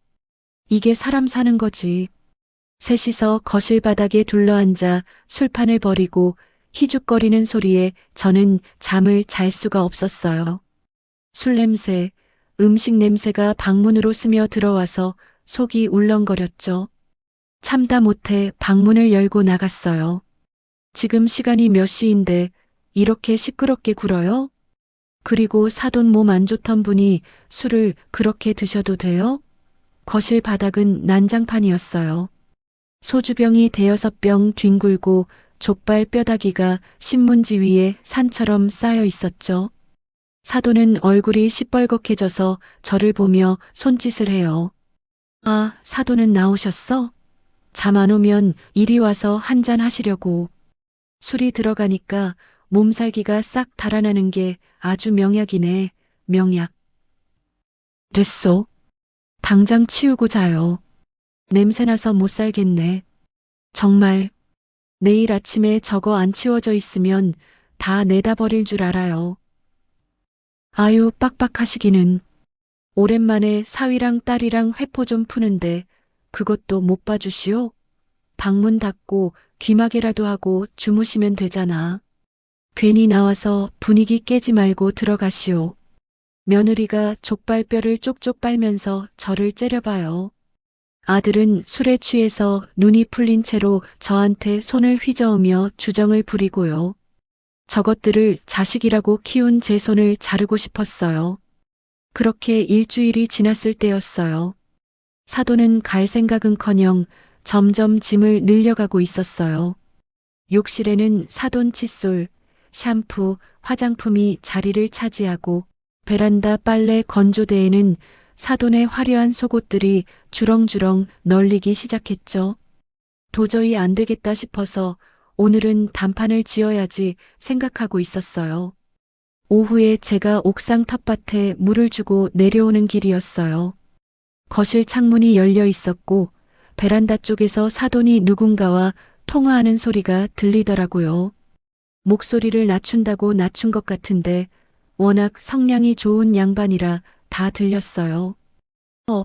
이게 사람 사는 거지. 셋이서 거실 바닥에 둘러앉아 술판을 벌이고 희죽거리는 소리에 저는 잠을 잘 수가 없었어요. 술 냄새, 음식 냄새가 방문으로 스며 들어와서 속이 울렁거렸죠. 참다 못해 방문을 열고 나갔어요. 지금 시간이 몇 시인데 이렇게 시끄럽게 굴어요? 그리고 사돈 몸 안 좋던 분이 술을 그렇게 드셔도 돼요? 거실 바닥은 난장판이었어요. 소주병이 대여섯 병 뒹굴고 족발 뼈다귀가 신문지 위에 산처럼 쌓여 있었죠. 사돈은 얼굴이 시뻘겋게져서 저를 보며 손짓을 해요. 아, 사돈은 나오셨어? 잠 안 오면 이리 와서 한잔 하시려고. 술이 들어가니까 몸살기가 싹 달아나는 게 아주 명약이네, 명약. 됐소. 당장 치우고 자요. 냄새나서 못 살겠네. 정말 내일 아침에 저거 안 치워져 있으면 다 내다 버릴 줄 알아요. 아유, 빡빡하시기는. 오랜만에 사위랑 딸이랑 회포 좀 푸는데 그것도 못 봐주시오? 방문 닫고 귀마개라도 하고 주무시면 되잖아. 괜히 나와서 분위기 깨지 말고 들어가시오. 며느리가 족발뼈를 쪽쪽 빨면서 저를 째려봐요. 아들은 술에 취해서 눈이 풀린 채로 저한테 손을 휘저으며 주정을 부리고요. 저것들을 자식이라고 키운 제 손을 자르고 싶었어요. 그렇게 일주일이 지났을 때였어요. 사돈은 갈 생각은커녕 점점 짐을 늘려가고 있었어요. 욕실에는 사돈 칫솔, 샴푸, 화장품이 자리를 차지하고 베란다 빨래 건조대에는 사돈의 화려한 속옷들이 주렁주렁 널리기 시작했죠. 도저히 안 되겠다 싶어서 오늘은 단판을 지어야지 생각하고 있었어요. 오후에 제가 옥상 텃밭에 물을 주고 내려오는 길이었어요. 거실 창문이 열려 있었고 베란다 쪽에서 사돈이 누군가와 통화하는 소리가 들리더라고요. 목소리를 낮춘다고 낮춘 것 같은데 워낙 성량이 좋은 양반이라 다 들렸어요.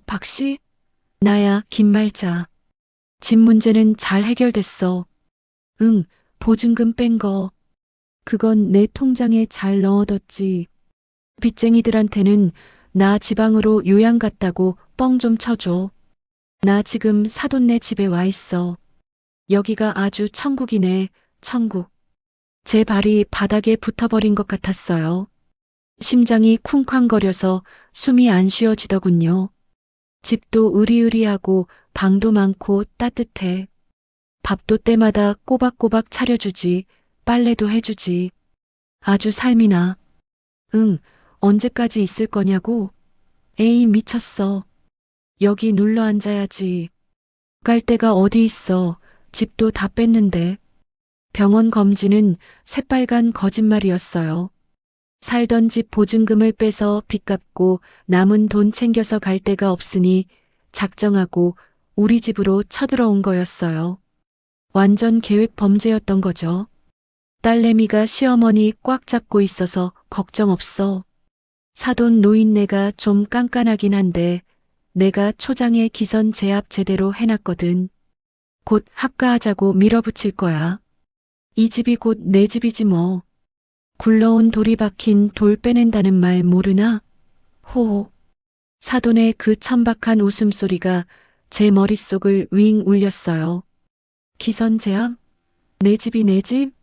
박씨? 나야, 김말자. 집 문제는 잘 해결됐어. 응, 보증금 뺀 거. 그건 내 통장에 잘 넣어뒀지. 빚쟁이들한테는 나 지방으로 요양 갔다고 뻥 좀 쳐줘. 나 지금 사돈네 집에 와 있어. 여기가 아주 천국이네, 천국. 제 발이 바닥에 붙어버린 것 같았어요. 심장이 쿵쾅거려서 숨이 안 쉬어지더군요. 집도 으리으리하고 방도 많고 따뜻해. 밥도 때마다 꼬박꼬박 차려주지, 빨래도 해주지. 아주 삶이 나. 응, 언제까지 있을 거냐고? 에이, 미쳤어. 여기 눌러 앉아야지. 갈 데가 어디 있어. 집도 다 뺐는데. 병원 검진은 새빨간 거짓말이었어요. 살던 집 보증금을 빼서 빚 갚고 남은 돈 챙겨서 갈 데가 없으니 작정하고 우리 집으로 쳐들어온 거였어요. 완전 계획 범죄였던 거죠. 딸내미가 시어머니 꽉 잡고 있어서 걱정 없어. 사돈 노인네가 좀 깐깐하긴 한데 내가 초장에 기선 제압 제대로 해놨거든. 곧 합가하자고 밀어붙일 거야. 이 집이 곧 내 집이지 뭐. 굴러온 돌이 박힌 돌 빼낸다는 말 모르나? 호호. 사돈의 그 천박한 웃음소리가 제 머릿속을 윙 울렸어요. 기선제압? 내 집이 내 집?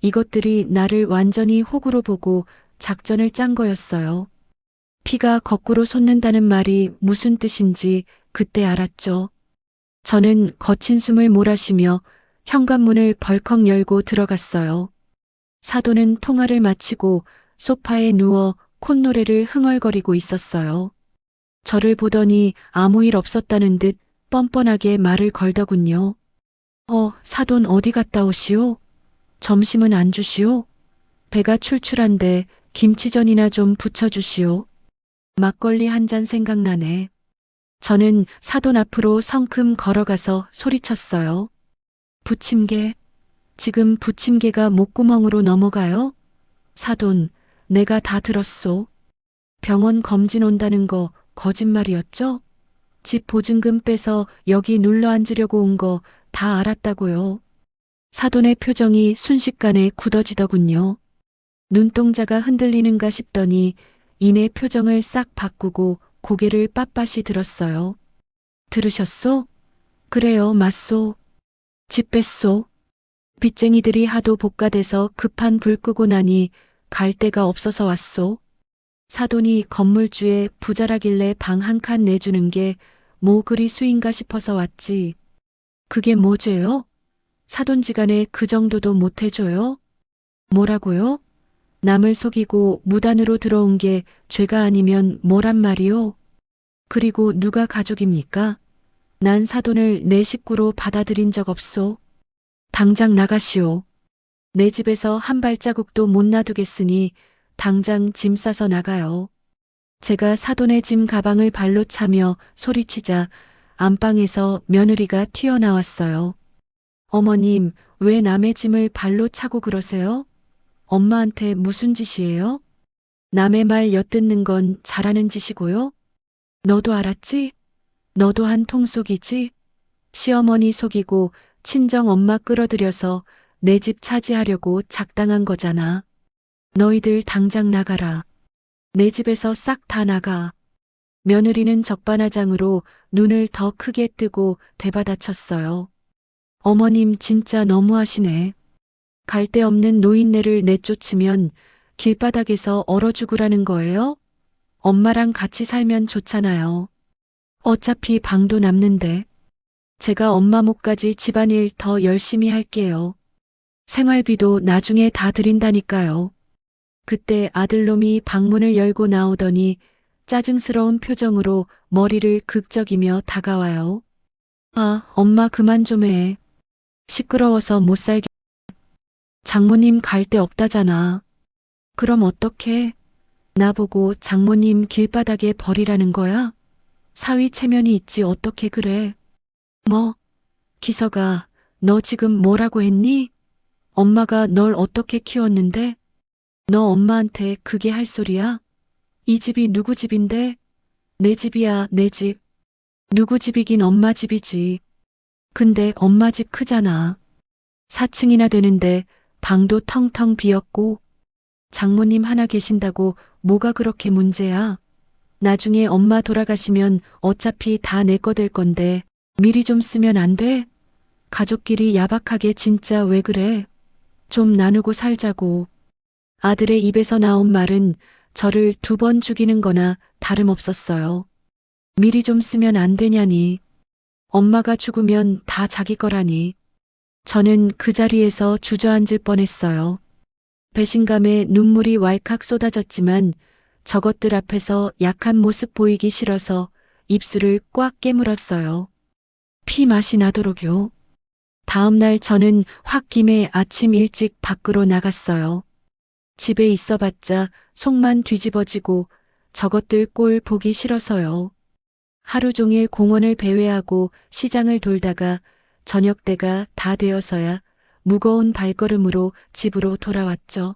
이것들이 나를 완전히 호구로 보고 작전을 짠 거였어요. 피가 거꾸로 솟는다는 말이 무슨 뜻인지 그때 알았죠. 저는 거친 숨을 몰아쉬며 현관문을 벌컥 열고 들어갔어요. 사돈은 통화를 마치고 소파에 누워 콧노래를 흥얼거리고 있었어요. 저를 보더니 아무 일 없었다는 듯 뻔뻔하게 말을 걸더군요. 사돈 어디 갔다 오시오? 점심은 안 주시오? 배가 출출한데 김치전이나 좀 부쳐주시오. 막걸리 한 잔 생각나네. 저는 사돈 앞으로 성큼 걸어가서 소리쳤어요. 부침개. 지금 부침개가 목구멍으로 넘어가요? 사돈, 내가 다 들었소. 병원 검진 온다는 거 거짓말이었죠? 집 보증금 빼서 여기 눌러 앉으려고 온 거 다 알았다고요. 사돈의 표정이 순식간에 굳어지더군요. 눈동자가 흔들리는가 싶더니 이내 표정을 싹 바꾸고 고개를 빳빳이 들었어요. 들으셨소? 그래요, 맞소. 집 뺐소. 빚쟁이들이 하도 복가돼서 급한 불 끄고 나니 갈 데가 없어서 왔소. 사돈이 건물주에 부자라길래 방 한 칸 내주는 게 뭐 그리 수인가 싶어서 왔지. 그게 뭐죄요? 사돈지간에 그 정도도 못 해줘요? 뭐라고요? 남을 속이고 무단으로 들어온 게 죄가 아니면 뭐란 말이오? 그리고 누가 가족입니까? 난 사돈을 내 식구로 받아들인 적 없소. 당장 나가시오. 내 집에서 한 발자국도 못 놔두겠으니 당장 짐 싸서 나가요. 제가 사돈의 짐 가방을 발로 차며 소리치자 안방에서 며느리가 튀어나왔어요. 어머님, 왜 남의 짐을 발로 차고 그러세요? 엄마한테 무슨 짓이에요? 남의 말 엿듣는 건 잘하는 짓이고요. 너도 알았지? 너도 한 통속이지? 시어머니 속이고 친정 엄마 끌어들여서 내 집 차지하려고 작당한 거잖아. 너희들 당장 나가라. 내 집에서 싹 다 나가. 며느리는 적반하장으로 눈을 더 크게 뜨고 되받아쳤어요. 어머님 진짜 너무하시네. 갈데 없는 노인네를 내쫓으면 길바닥에서 얼어 죽으라는 거예요? 엄마랑 같이 살면 좋잖아요. 어차피 방도 남는데. 제가 엄마 목까지 집안일 더 열심히 할게요. 생활비도 나중에 다 드린다니까요. 그때 아들놈이 방문을 열고 나오더니 짜증스러운 표정으로 머리를 극적이며 다가와요. 아, 엄마 그만 좀 해. 시끄러워서 못 살게. 장모님 갈 데 없다잖아. 그럼 어떡해? 나보고 장모님 길바닥에 버리라는 거야? 사위 체면이 있지 어떻게 그래? 뭐? 기서가 너 지금 뭐라고 했니? 엄마가 널 어떻게 키웠는데? 너 엄마한테 그게 할 소리야? 이 집이 누구 집인데? 내 집이야, 내 집. 누구 집이긴 엄마 집이지. 근데 엄마 집 크잖아. 4층이나 되는데 방도 텅텅 비었고 장모님 하나 계신다고 뭐가 그렇게 문제야? 나중에 엄마 돌아가시면 어차피 다 내 거 될 건데 미리 좀 쓰면 안 돼? 가족끼리 야박하게 진짜 왜 그래? 좀 나누고 살자고. 아들의 입에서 나온 말은 저를 2번 죽이는 거나 다름없었어요. 미리 좀 쓰면 안 되냐니. 엄마가 죽으면 다 자기 거라니. 저는 그 자리에서 주저앉을 뻔했어요. 배신감에 눈물이 왈칵 쏟아졌지만 저것들 앞에서 약한 모습 보이기 싫어서 입술을 꽉 깨물었어요. 피 맛이 나도록요. 다음 날 저는 홧김에 아침 일찍 밖으로 나갔어요. 집에 있어봤자 속만 뒤집어지고 저것들 꼴 보기 싫어서요. 하루 종일 공원을 배회하고 시장을 돌다가 저녁 때가 다 되어서야 무거운 발걸음으로 집으로 돌아왔죠.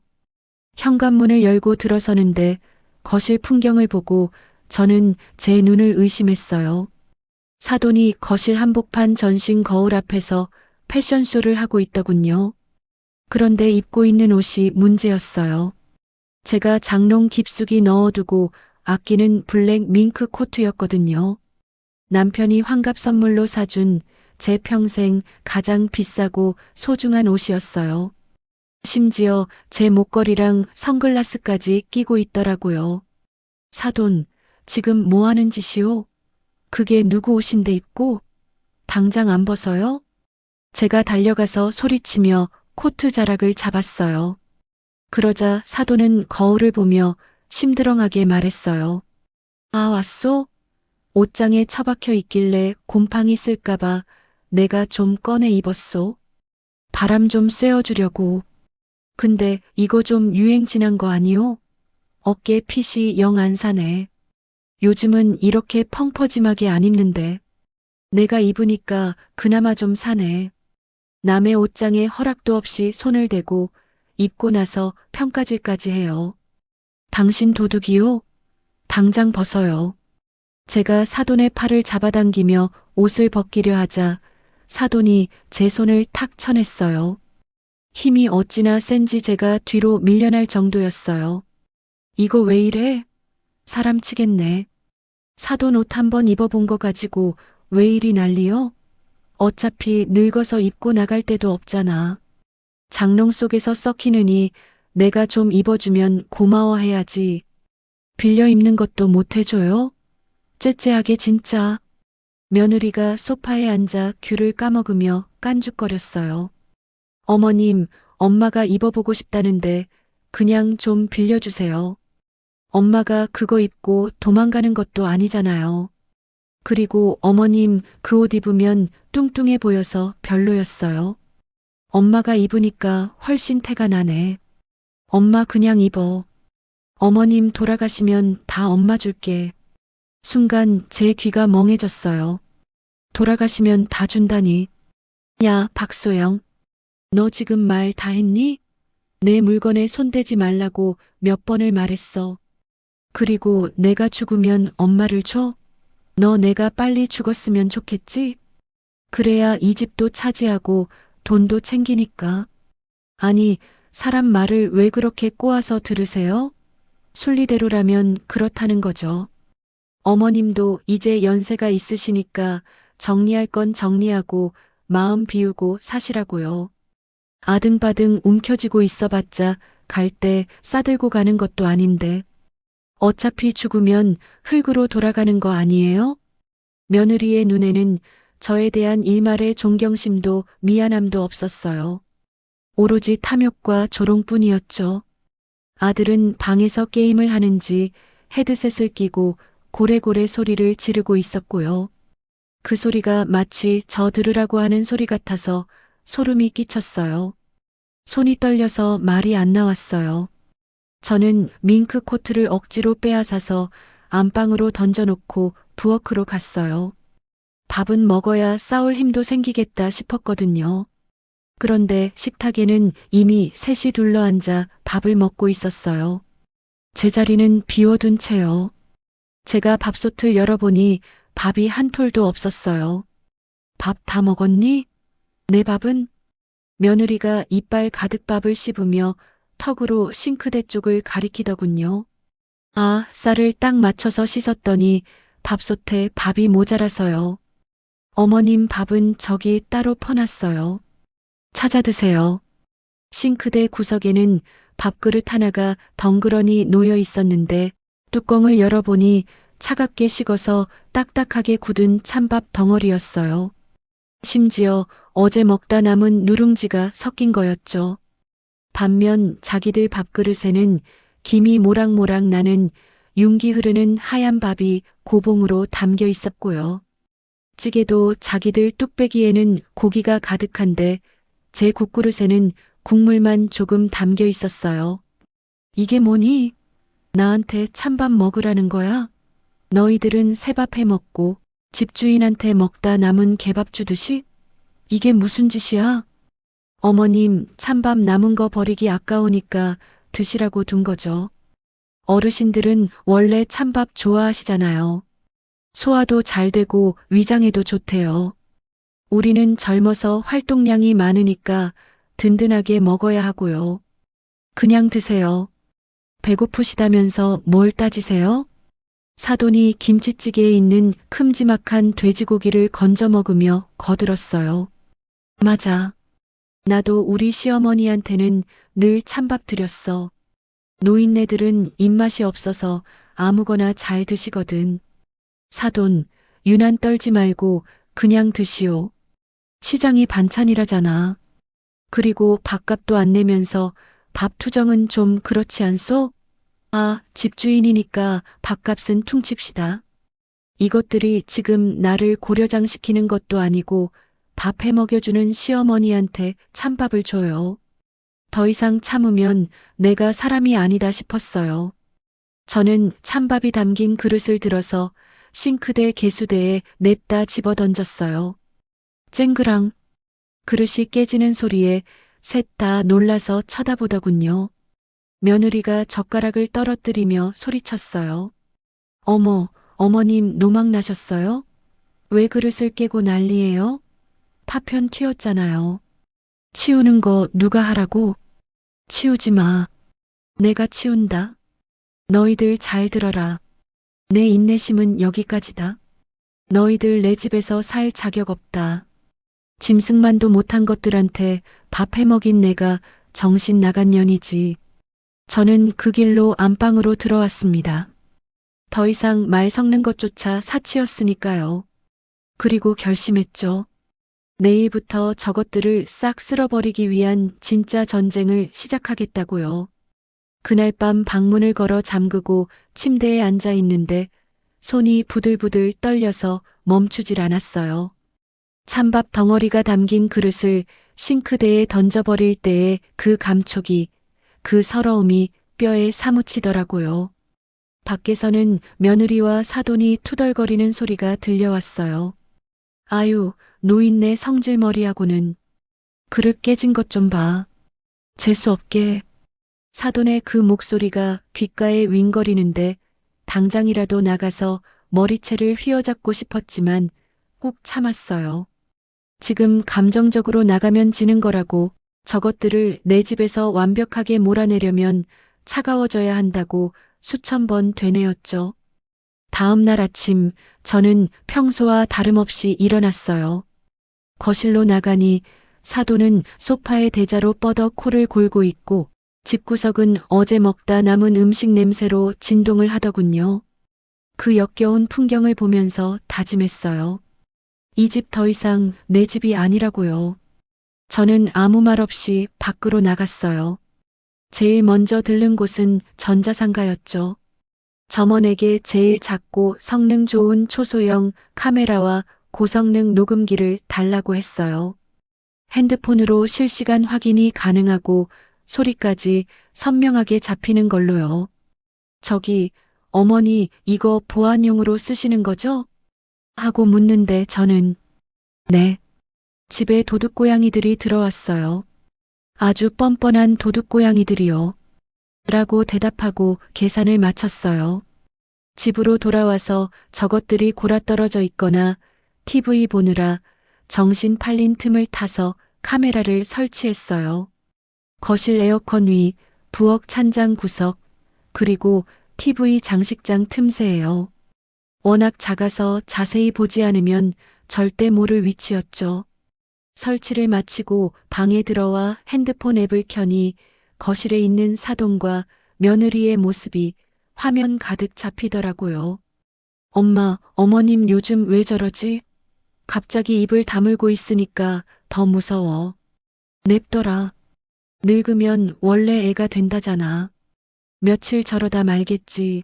현관문을 열고 들어서는데 거실 풍경을 보고 저는 제 눈을 의심했어요. 사돈이 거실 한복판 전신 거울 앞에서 패션쇼를 하고 있더군요. 그런데 입고 있는 옷이 문제였어요. 제가 장롱 깊숙이 넣어두고 아끼는 블랙 밍크 코트였거든요. 남편이 환갑 선물로 사준 제 평생 가장 비싸고 소중한 옷이었어요. 심지어 제 목걸이랑 선글라스까지 끼고 있더라고요. 사돈, 지금 뭐 하는 짓이오? 그게 누구 옷인데 입고? 당장 안 벗어요? 제가 달려가서 소리치며 코트 자락을 잡았어요. 그러자 사돈은 거울을 보며 심드렁하게 말했어요. 아, 왔소? 옷장에 처박혀 있길래 곰팡이 쓸까봐 내가 좀 꺼내 입었소. 바람 좀 쐬어주려고. 근데 이거 좀 유행 지난 거 아니오? 어깨 핏이 영 안 사네. 요즘은 이렇게 펑퍼짐하게 안 입는데. 내가 입으니까 그나마 좀 사네. 남의 옷장에 허락도 없이 손을 대고 입고 나서 평가질까지 해요. 당신 도둑이요? 당장 벗어요. 제가 사돈의 팔을 잡아당기며 옷을 벗기려 하자 사돈이 제 손을 탁 쳐냈어요. 힘이 어찌나 센지 제가 뒤로 밀려날 정도였어요. 이거 왜 이래? 사람 치겠네. 사돈 옷 한번 입어본 거 가지고 왜 이리 난리요? 어차피 늙어서 입고 나갈 데도 없잖아. 장롱 속에서 썩히느니 내가 좀 입어주면 고마워해야지. 빌려 입는 것도 못 해줘요? 째째하게 진짜. 며느리가 소파에 앉아 귤을 까먹으며 깐죽거렸어요. 어머님, 엄마가 입어보고 싶다는데 그냥 좀 빌려주세요. 엄마가 그거 입고 도망가는 것도 아니잖아요. 그리고 어머님 그 옷 입으면 뚱뚱해 보여서 별로였어요. 엄마가 입으니까 훨씬 태가 나네. 엄마 그냥 입어. 어머님 돌아가시면 다 엄마 줄게. 순간 제 귀가 멍해졌어요. 돌아가시면 다 준다니. 야, 박소영. 너 지금 말 다 했니? 내 물건에 손대지 말라고 몇 번을 말했어. 그리고 내가 죽으면 엄마를 줘? 너 내가 빨리 죽었으면 좋겠지? 그래야 이 집도 차지하고 돈도 챙기니까. 아니, 사람 말을 왜 그렇게 꼬아서 들으세요? 순리대로라면 그렇다는 거죠. 어머님도 이제 연세가 있으시니까 정리할 건 정리하고 마음 비우고 사시라고요. 아등바등 움켜쥐고 있어봤자 갈 때 싸들고 가는 것도 아닌데 어차피 죽으면 흙으로 돌아가는 거 아니에요? 며느리의 눈에는 저에 대한 일말의 존경심도 미안함도 없었어요. 오로지 탐욕과 조롱뿐이었죠. 아들은 방에서 게임을 하는지 헤드셋을 끼고 고래고래 소리를 지르고 있었고요. 그 소리가 마치 저 들으라고 하는 소리 같아서 소름이 끼쳤어요. 손이 떨려서 말이 안 나왔어요. 저는 밍크 코트를 억지로 빼앗아서 안방으로 던져놓고 부엌으로 갔어요. 밥은 먹어야 싸울 힘도 생기겠다 싶었거든요. 그런데 식탁에는 이미 셋이 둘러앉아 밥을 먹고 있었어요. 제 자리는 비워둔 채요. 제가 밥솥을 열어보니 밥이 한 톨도 없었어요. 밥 다 먹었니? 내 밥은? 며느리가 이빨 가득 밥을 씹으며 턱으로 싱크대 쪽을 가리키더군요. 아, 쌀을 딱 맞춰서 씻었더니 밥솥에 밥이 모자라서요. 어머님 밥은 저기 따로 퍼놨어요. 찾아 드세요. 싱크대 구석에는 밥그릇 하나가 덩그러니 놓여 있었는데 뚜껑을 열어보니 차갑게 식어서 딱딱하게 굳은 찬밥 덩어리였어요. 심지어 어제 먹다 남은 누룽지가 섞인 거였죠. 반면 자기들 밥그릇에는 김이 모락모락 나는 윤기 흐르는 하얀 밥이 고봉으로 담겨 있었고요. 찌개도 자기들 뚝배기에는 고기가 가득한데 제 국그릇에는 국물만 조금 담겨 있었어요. 이게 뭐니? 나한테 찬밥 먹으라는 거야? 너희들은 새밥 해 먹고 집주인한테 먹다 남은 개밥 주듯이? 이게 무슨 짓이야? 어머님, 찬밥 남은 거 버리기 아까우니까 드시라고 둔 거죠. 어르신들은 원래 찬밥 좋아하시잖아요. 소화도 잘 되고 위장에도 좋대요. 우리는 젊어서 활동량이 많으니까 든든하게 먹어야 하고요. 그냥 드세요. 배고프시다면서 뭘 따지세요? 사돈이 김치찌개에 있는 큼지막한 돼지고기를 건져 먹으며 거들었어요. 맞아. 나도 우리 시어머니한테는 늘 찬밥 드렸어. 노인네들은 입맛이 없어서 아무거나 잘 드시거든. 사돈, 유난 떨지 말고 그냥 드시오. 시장이 반찬이라잖아. 그리고 밥값도 안 내면서 밥 투정은 좀 그렇지 않소? 아, 집주인이니까 밥값은 퉁칩시다. 이것들이 지금 나를 고려장시키는 것도 아니고 밥 해 먹여주는 시어머니한테 찬밥을 줘요. 더 이상 참으면 내가 사람이 아니다 싶었어요. 저는 찬밥이 담긴 그릇을 들어서 싱크대 개수대에 냅다 집어던졌어요. 쨍그랑. 그릇이 깨지는 소리에 셋 다 놀라서 쳐다보더군요. 며느리가 젓가락을 떨어뜨리며 소리쳤어요. 어머, 어머님 노망 나셨어요? 왜 그릇을 깨고 난리예요? 파편 튀었잖아요. 치우는 거 누가 하라고? 치우지 마. 내가 치운다. 너희들 잘 들어라. 내 인내심은 여기까지다. 너희들 내 집에서 살 자격 없다. 짐승만도 못한 것들한테 밥 해먹인 내가 정신 나간 년이지. 저는 그 길로 안방으로 들어왔습니다. 더 이상 말 섞는 것조차 사치였으니까요. 그리고 결심했죠. 내일부터 저것들을 싹 쓸어버리기 위한 진짜 전쟁을 시작하겠다고요. 그날 밤 방문을 걸어 잠그고 침대에 앉아 있는데 손이 부들부들 떨려서 멈추질 않았어요. 찬밥 덩어리가 담긴 그릇을 싱크대에 던져버릴 때의 그 감촉이, 그 서러움이 뼈에 사무치더라고요. 밖에서는 며느리와 사돈이 투덜거리는 소리가 들려왔어요. 아유, 노인네 성질머리하고는. 그릇 깨진 것 좀 봐. 재수없게. 사돈의 그 목소리가 귓가에 윙거리는데 당장이라도 나가서 머리채를 휘어잡고 싶었지만 꾹 참았어요. 지금 감정적으로 나가면 지는 거라고. 저것들을 내 집에서 완벽하게 몰아내려면 차가워져야 한다고 수천 번 되뇌었죠. 다음 날 아침 저는 평소와 다름없이 일어났어요. 거실로 나가니 사돈은 소파에 대자로 뻗어 코를 골고 있고 집구석은 어제 먹다 남은 음식 냄새로 진동을 하더군요. 그 역겨운 풍경을 보면서 다짐했어요. 이 집 더 이상 내 집이 아니라고요. 저는 아무 말 없이 밖으로 나갔어요. 제일 먼저 들른 곳은 전자상가였죠. 점원에게 제일 작고 성능 좋은 초소형 카메라와 고성능 녹음기를 달라고 했어요. 핸드폰으로 실시간 확인이 가능하고 소리까지 선명하게 잡히는 걸로요. 저기, 어머니 이거 보안용으로 쓰시는 거죠? 하고 묻는데 저는 네. 집에 도둑고양이들이 들어왔어요. 아주 뻔뻔한 도둑고양이들이요. 라고 대답하고 계산을 마쳤어요. 집으로 돌아와서 저것들이 골아떨어져 있거나 TV 보느라 정신 팔린 틈을 타서 카메라를 설치했어요. 거실 에어컨 위, 부엌 찬장 구석, 그리고 TV 장식장 틈새예요. 워낙 작아서 자세히 보지 않으면 절대 모를 위치였죠. 설치를 마치고 방에 들어와 핸드폰 앱을 켜니 거실에 있는 사돈과 며느리의 모습이 화면 가득 잡히더라고요. 엄마, 어머님 요즘 왜 저러지? 갑자기 입을 다물고 있으니까 더 무서워. 냅둬라. 늙으면 원래 애가 된다잖아. 며칠 저러다 말겠지.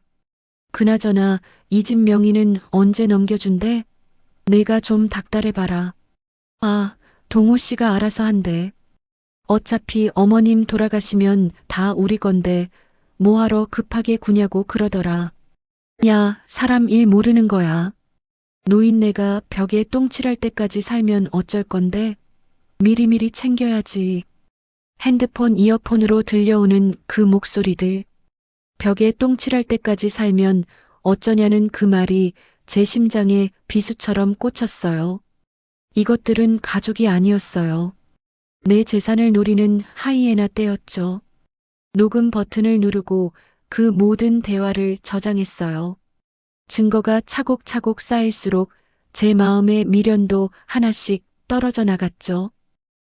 그나저나 이 집 명의는 언제 넘겨준대? 내가 좀 닥달해봐라. 아, 동호 씨가 알아서 한대. 어차피 어머님 돌아가시면 다 우리 건데 뭐하러 급하게 구냐고 그러더라. 야, 사람 일 모르는 거야. 노인네가 벽에 똥칠할 때까지 살면 어쩔 건데 미리미리 챙겨야지. 핸드폰 이어폰으로 들려오는 그 목소리들. 벽에 똥칠할 때까지 살면 어쩌냐는 그 말이 제 심장에 비수처럼 꽂혔어요. 이것들은 가족이 아니었어요. 내 재산을 노리는 하이에나 떼였죠. 녹음 버튼을 누르고 그 모든 대화를 저장했어요. 증거가 차곡차곡 쌓일수록 제 마음의 미련도 하나씩 떨어져 나갔죠.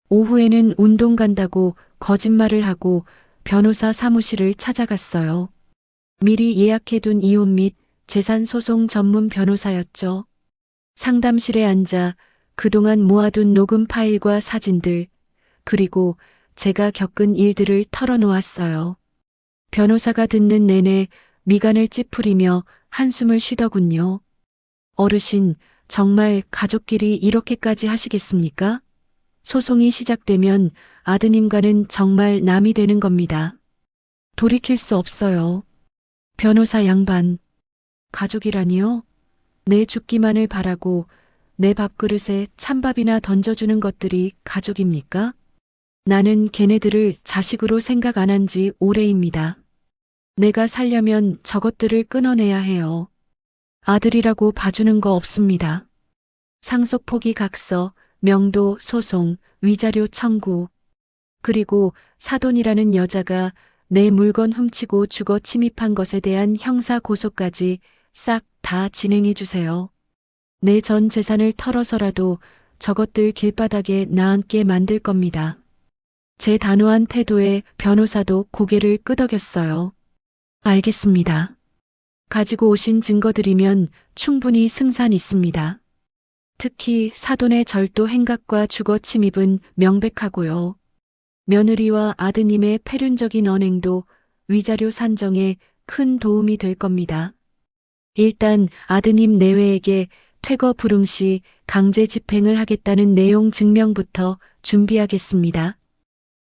오후에는 운동 간다고 거짓말을 하고 변호사 사무실을 찾아갔어요. 미리 예약해둔 이혼 및 재산 소송 전문 변호사였죠. 상담실에 앉아 그동안 모아둔 녹음 파일과 사진들, 그리고 제가 겪은 일들을 털어놓았어요. 변호사가 듣는 내내 미간을 찌푸리며 한숨을 쉬더군요. 어르신, 정말 가족끼리 이렇게까지 하시겠습니까? 소송이 시작되면 아드님과는 정말 남이 되는 겁니다. 돌이킬 수 없어요. 변호사 양반. 가족이라니요? 내 죽기만을 바라고 내 밥그릇에 찬밥이나 던져주는 것들이 가족입니까? 나는 걔네들을 자식으로 생각 안 한 지 오래입니다. 내가 살려면 저것들을 끊어내야 해요. 아들이라고 봐주는 거 없습니다. 상속 포기 각서, 명도 소송, 위자료 청구, 그리고 사돈이라는 여자가 내 물건 훔치고 주거 침입한 것에 대한 형사 고소까지 싹 다 진행해 주세요. 내 전 재산을 털어서라도 저것들 길바닥에 나앉게 만들 겁니다. 제 단호한 태도에 변호사도 고개를 끄덕였어요. 알겠습니다. 가지고 오신 증거들이면 충분히 승산 있습니다. 특히 사돈의 절도 행각과 주거 침입은 명백하고요. 며느리와 아드님의 폐륜적인 언행도 위자료 산정에 큰 도움이 될 겁니다. 일단 아드님 내외에게 퇴거 불응 시 강제 집행을 하겠다는 내용 증명부터 준비하겠습니다.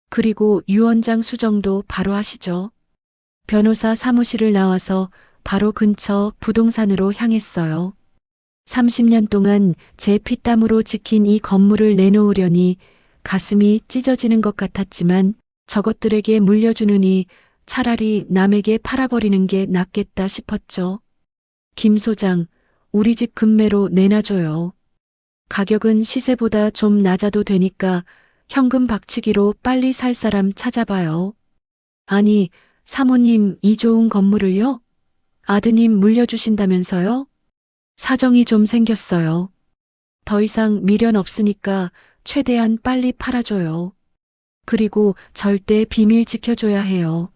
그리고 유언장 수정도 바로 하시죠. 변호사 사무실을 나와서 바로 근처 부동산으로 향했어요. 30년 동안 제 피땀으로 지킨 이 건물을 내놓으려니 가슴이 찢어지는 것 같았지만 저것들에게 물려주느니 차라리 남에게 팔아버리는 게 낫겠다 싶었죠. 김 소장, 우리 집 금매로 내놔줘요. 가격은 시세보다 좀 낮아도 되니까 현금 박치기로 빨리 살 사람 찾아봐요. 아니, 사모님 이 좋은 건물을요? 아드님 물려주신다면서요? 사정이 좀 생겼어요. 더 이상 미련 없으니까 최대한 빨리 팔아줘요. 그리고 절대 비밀 지켜줘야 해요.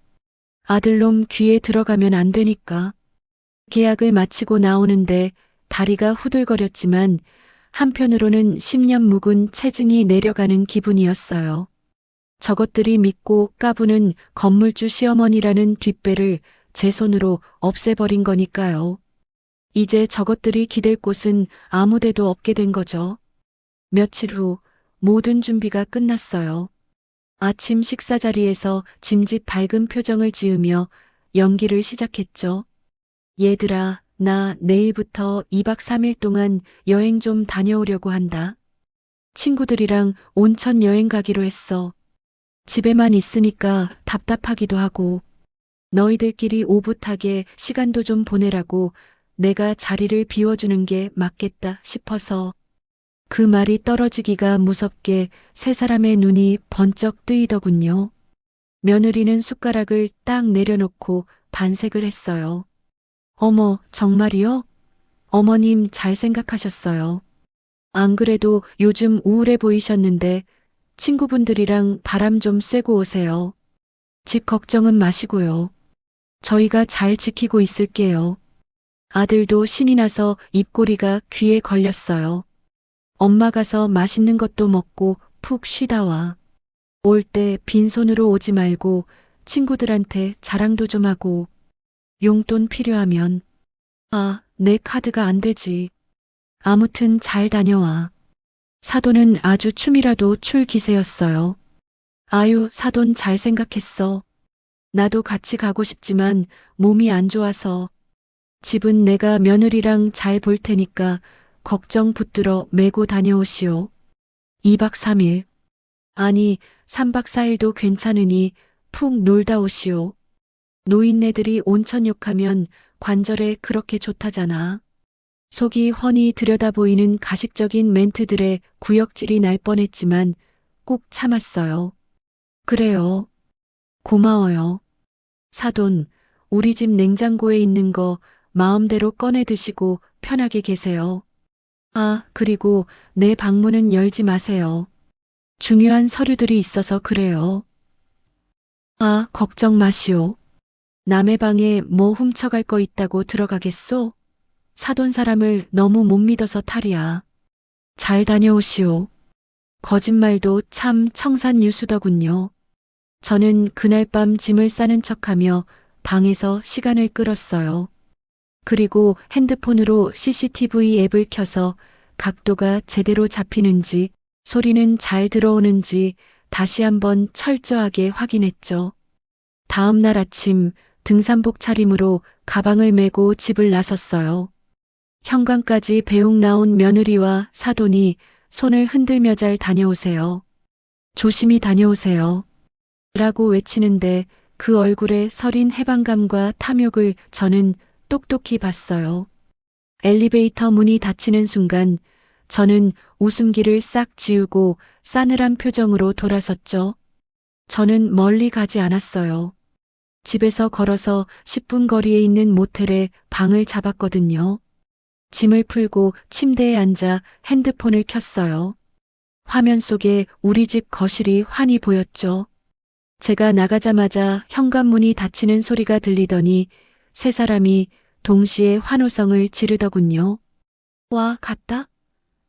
아들놈 귀에 들어가면 안 되니까. 계약을 마치고 나오는데 다리가 후들거렸지만 한편으로는 10년 묵은 체증이 내려가는 기분이었어요. 저것들이 믿고 까부는 건물주 시어머니라는 뒷배를 제 손으로 없애버린 거니까요. 이제 저것들이 기댈 곳은 아무 데도 없게 된 거죠. 며칠 후 모든 준비가 끝났어요. 아침 식사 자리에서 짐짓 밝은 표정을 지으며 연기를 시작했죠. 얘들아, 나 내일부터 2박 3일 동안 여행 좀 다녀오려고 한다. 친구들이랑 온천 여행 가기로 했어. 집에만 있으니까 답답하기도 하고 너희들끼리 오붓하게 시간도 좀 보내라고 내가 자리를 비워주는 게 맞겠다 싶어서. 그 말이 떨어지기가 무섭게 세 사람의 눈이 번쩍 뜨이더군요. 며느리는 숟가락을 딱 내려놓고 반색을 했어요. 어머, 정말이요? 어머님 잘 생각하셨어요. 안 그래도 요즘 우울해 보이셨는데 친구분들이랑 바람 좀 쐬고 오세요. 집 걱정은 마시고요. 저희가 잘 지키고 있을게요. 아들도 신이 나서 입꼬리가 귀에 걸렸어요. 엄마 가서 맛있는 것도 먹고 푹 쉬다 와. 올 때 빈손으로 오지 말고 친구들한테 자랑도 좀 하고 용돈 필요하면. 아, 내 카드가 안 되지. 아무튼 잘 다녀와. 사돈은 아주 춤이라도 출 기세였어요. 아유, 사돈 잘 생각했어. 나도 같이 가고 싶지만 몸이 안 좋아서. 집은 내가 며느리랑 잘 볼 테니까 걱정 붙들어 메고 다녀오시오. 2박 3일. 아니, 3박 4일도 괜찮으니 푹 놀다 오시오. 노인네들이 온천 욕하면 관절에 그렇게 좋다잖아. 속이 훤히 들여다보이는 가식적인 멘트들의 구역질이 날 뻔했지만 꾹 참았어요. 그래요. 고마워요. 사돈, 우리 집 냉장고에 있는 거 마음대로 꺼내 드시고 편하게 계세요. 아, 그리고 내 방문은 열지 마세요. 중요한 서류들이 있어서 그래요. 아, 걱정 마시오. 남의 방에 뭐 훔쳐갈 거 있다고 들어가겠소? 사돈 사람을 너무 못 믿어서 탈이야. 잘 다녀오시오. 거짓말도 참 청산유수더군요. 저는 그날 밤 짐을 싸는 척하며 방에서 시간을 끌었어요. 그리고 핸드폰으로 CCTV 앱을 켜서 각도가 제대로 잡히는지 소리는 잘 들어오는지 다시 한번 철저하게 확인했죠. 다음 날 아침 등산복 차림으로 가방을 메고 집을 나섰어요. 현관까지 배웅 나온 며느리와 사돈이 손을 흔들며 잘 다녀오세요. 조심히 다녀오세요. 라고 외치는데 그 얼굴에 서린 해방감과 탐욕을 저는 똑똑히 봤어요. 엘리베이터 문이 닫히는 순간 저는 웃음기를 싹 지우고 싸늘한 표정으로 돌아섰죠. 저는 멀리 가지 않았어요. 집에서 걸어서 10분 거리에 있는 모텔에 방을 잡았거든요. 짐을 풀고 침대에 앉아 핸드폰을 켰어요. 화면 속에 우리 집 거실이 환히 보였죠. 제가 나가자마자 현관문이 닫히는 소리가 들리더니 세 사람이 동시에 환호성을 지르더군요. 와, 갔다?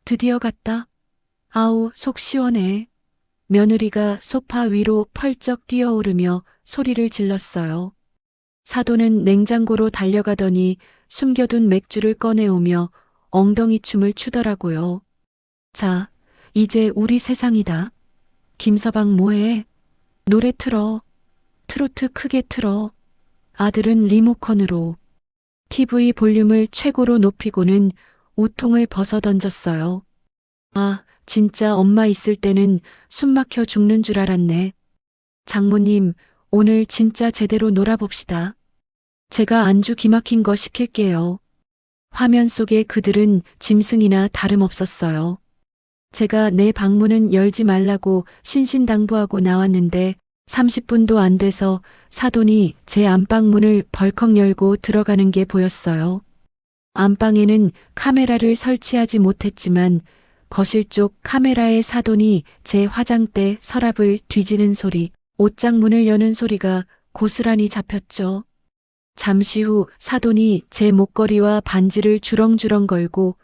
드디어 갔다? 아우, 속 시원해. 며느리가 소파 위로 펄쩍 뛰어오르며 소리를 질렀어요. 사돈은 냉장고로 달려가더니 숨겨둔 맥주를 꺼내오며 엉덩이 춤을 추더라고요. 자, 이제 우리 세상이다. 김서방 뭐해? 노래 틀어. 트로트 크게 틀어. 아들은 리모컨으로. TV 볼륨을 최고로 높이고는 우통을 벗어 던졌어요. 아, 진짜 엄마 있을 때는 숨 막혀 죽는 줄 알았네. 장모님, 오늘 진짜 제대로 놀아봅시다. 제가 안주 기막힌 거 시킬게요. 화면 속의 그들은 짐승이나 다름없었어요. 제가 내 방문은 열지 말라고 신신당부하고 나왔는데 30분도 안 돼서 사돈이 제 안방 문을 벌컥 열고 들어가는 게 보였어요. 안방에는 카메라를 설치하지 못했지만 거실 쪽 카메라에 사돈이 제 화장대 서랍을 뒤지는 소리, 옷장 문을 여는 소리가 고스란히 잡혔죠. 잠시 후 사돈이 제 목걸이와 반지를 주렁주렁 걸고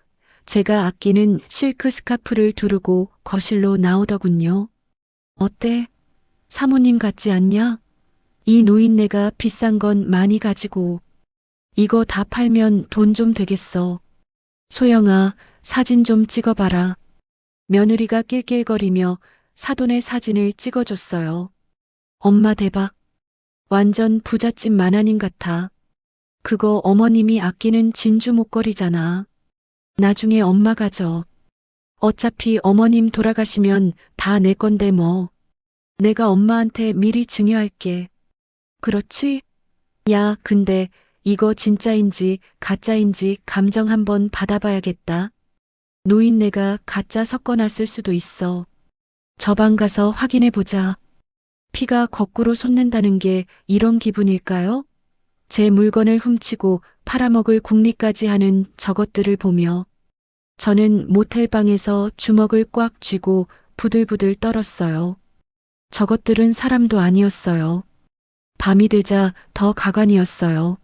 제가 아끼는 실크 스카프를 두르고 거실로 나오더군요. 어때? 사모님 같지 않냐? 이 노인네가 비싼 건 많이 가지고 이거 다 팔면 돈 좀 되겠어. 소영아, 사진 좀 찍어봐라. 며느리가 낄낄거리며 사돈의 사진을 찍어줬어요. 엄마 대박. 완전 부잣집 마나님 같아. 그거 어머님이 아끼는 진주 목걸이잖아. 나중에 엄마 가져. 어차피 어머님 돌아가시면 다 내 건데 뭐. 내가 엄마한테 미리 증여할게. 그렇지? 야, 근데 이거 진짜인지 가짜인지 감정 한번 받아봐야겠다. 노인네가 가짜 섞어놨을 수도 있어. 저 방 가서 확인해보자. 피가 거꾸로 솟는다는 게 이런 기분일까요? 제 물건을 훔치고 팔아먹을 궁리까지 하는 저것들을 보며 저는 모텔방에서 주먹을 꽉 쥐고 부들부들 떨었어요. 저것들은 사람도 아니었어요. 밤이 되자 더 가관이었어요.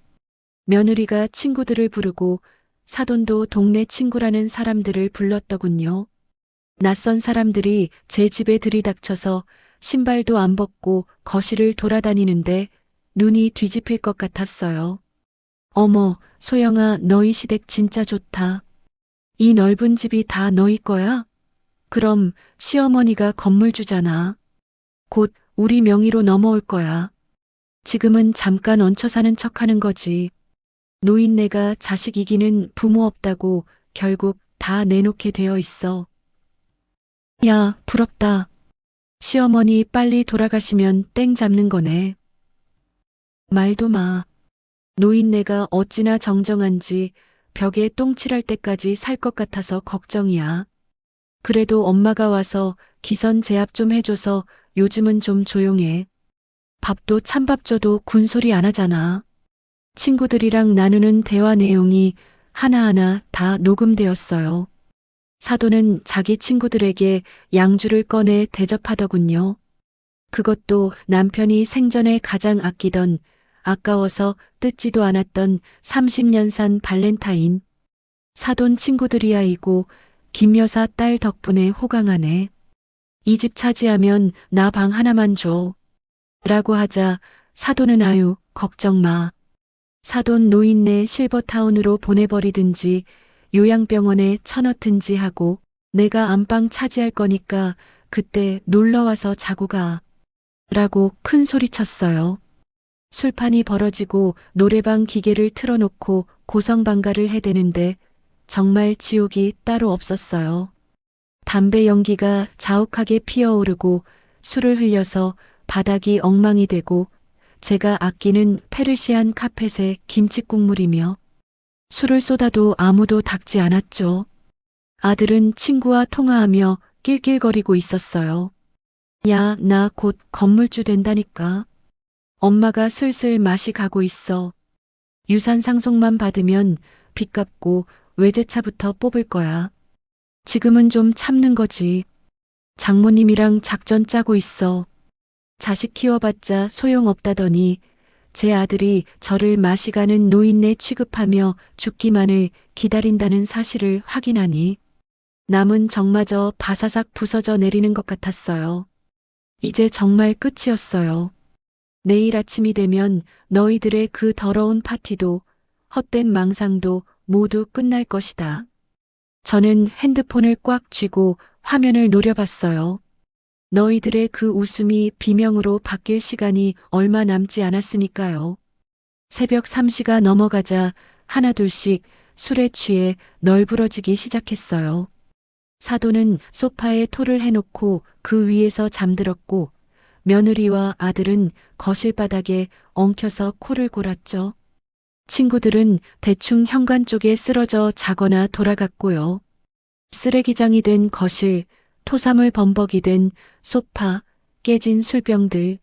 며느리가 친구들을 부르고 사돈도 동네 친구라는 사람들을 불렀더군요. 낯선 사람들이 제 집에 들이닥쳐서 신발도 안 벗고 거실을 돌아다니는데 눈이 뒤집힐 것 같았어요. 어머, 소영아, 너희 시댁 진짜 좋다. 이 넓은 집이 다 너희 거야? 그럼 시어머니가 건물 주잖아. 곧 우리 명의로 넘어올 거야. 지금은 잠깐 얹혀 사는 척 하는 거지. 노인네가 자식 이기는 부모 없다고 결국 다 내놓게 되어 있어. 야, 부럽다. 시어머니 빨리 돌아가시면 땡 잡는 거네. 말도 마. 노인네가 어찌나 정정한지 벽에 똥칠할 때까지 살 것 같아서 걱정이야. 그래도 엄마가 와서 기선 제압 좀 해줘서 요즘은 좀 조용해. 밥도 찬밥 줘도 군소리 안 하잖아. 친구들이랑 나누는 대화 내용이 하나하나 다 녹음되었어요. 사돈은 자기 친구들에게 양주를 꺼내 대접하더군요. 그것도 남편이 생전에 가장 아끼던 아까워서 뜯지도 않았던 30년 산 발렌타인. 사돈 친구들이야 이고 김 여사 딸 덕분에 호강하네. 이 집 차지하면 나 방 하나만 줘. 라고 하자 사돈은 아유 걱정 마. 사돈 노인네 실버타운으로 보내버리든지 요양병원에 쳐넣든지 하고 내가 안방 차지할 거니까 그때 놀러와서 자고 가. 라고 큰 소리 쳤어요. 술판이 벌어지고 노래방 기계를 틀어놓고 고성방가를 해대는데 정말 지옥이 따로 없었어요. 담배 연기가 자욱하게 피어오르고 술을 흘려서 바닥이 엉망이 되고 제가 아끼는 페르시안 카펫에 김치국물이며 술을 쏟아도 아무도 닦지 않았죠. 아들은 친구와 통화하며 낄낄거리고 있었어요. 야, 나 곧 건물주 된다니까. 엄마가 슬슬 맛이 가고 있어. 유산 상속만 받으면 빚 갚고 외제차부터 뽑을 거야. 지금은 좀 참는 거지. 장모님이랑 작전 짜고 있어. 자식 키워봤자 소용없다더니 제 아들이 저를 맛이 가는 노인네 취급하며 죽기만을 기다린다는 사실을 확인하니 남은 정마저 바사삭 부서져 내리는 것 같았어요. 이제 정말 끝이었어요. 내일 아침이 되면 너희들의 그 더러운 파티도 헛된 망상도 모두 끝날 것이다. 저는 핸드폰을 꽉 쥐고 화면을 노려봤어요. 너희들의 그 웃음이 비명으로 바뀔 시간이 얼마 남지 않았으니까요. 새벽 3시가 넘어가자 하나둘씩 술에 취해 널브러지기 시작했어요. 사돈은 소파에 토를 해놓고 그 위에서 잠들었고 며느리와 아들은 거실 바닥에 엉켜서 코를 골았죠. 친구들은 대충 현관 쪽에 쓰러져 자거나 돌아갔고요. 쓰레기장이 된 거실, 토사물 범벅이 된 소파, 깨진 술병들,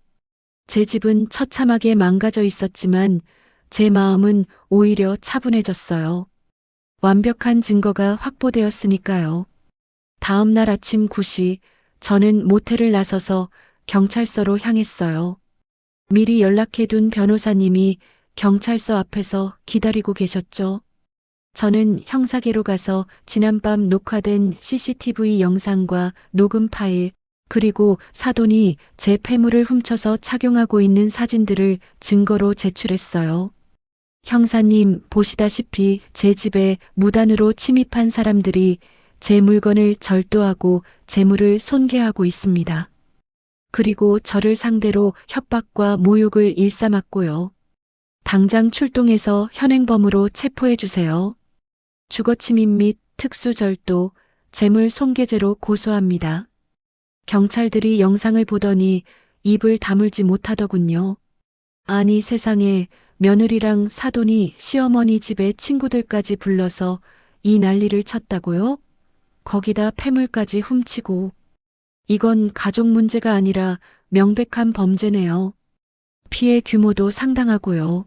제 집은 처참하게 망가져 있었지만 제 마음은 오히려 차분해졌어요. 완벽한 증거가 확보되었으니까요. 다음 날 아침 9시 저는 모텔을 나서서 경찰서로 향했어요. 미리 연락해둔 변호사님이 경찰서 앞에서 기다리고 계셨죠. 저는 형사계로 가서 지난밤 녹화된 CCTV 영상과 녹음 파일, 그리고 사돈이 제 폐물을 훔쳐서 착용하고 있는 사진들을 증거로 제출했어요. 형사님, 보시다시피 제 집에 무단으로 침입한 사람들이 제 물건을 절도하고 재물을 손괴하고 있습니다. 그리고 저를 상대로 협박과 모욕을 일삼았고요. 당장 출동해서 현행범으로 체포해 주세요. 주거침입 및 특수절도, 재물 손괴죄로 고소합니다. 경찰들이 영상을 보더니 입을 다물지 못하더군요. 아니 세상에, 며느리랑 사돈이 시어머니 집에 친구들까지 불러서 이 난리를 쳤다고요? 거기다 폐물까지 훔치고. 이건 가족 문제가 아니라 명백한 범죄네요. 피해 규모도 상당하고요.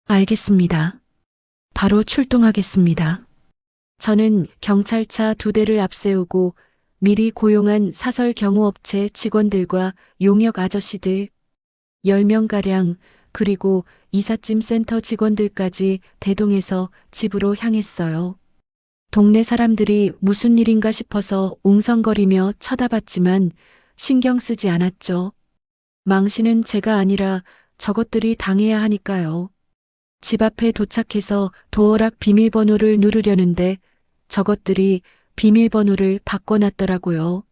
알겠습니다. 바로 출동하겠습니다. 저는 경찰차 2대를 앞세우고 미리 고용한 사설 경호업체 직원들과 용역 아저씨들 10명가량, 그리고 이삿짐 센터 직원들까지 대동해서 집으로 향했어요. 동네 사람들이 무슨 일인가 싶어서 웅성거리며 쳐다봤지만 신경 쓰지 않았죠. 망신은 제가 아니라 저것들이 당해야 하니까요. 집 앞에 도착해서 도어락 비밀번호를 누르려는데 저것들이 비밀번호를 바꿔놨더라고요.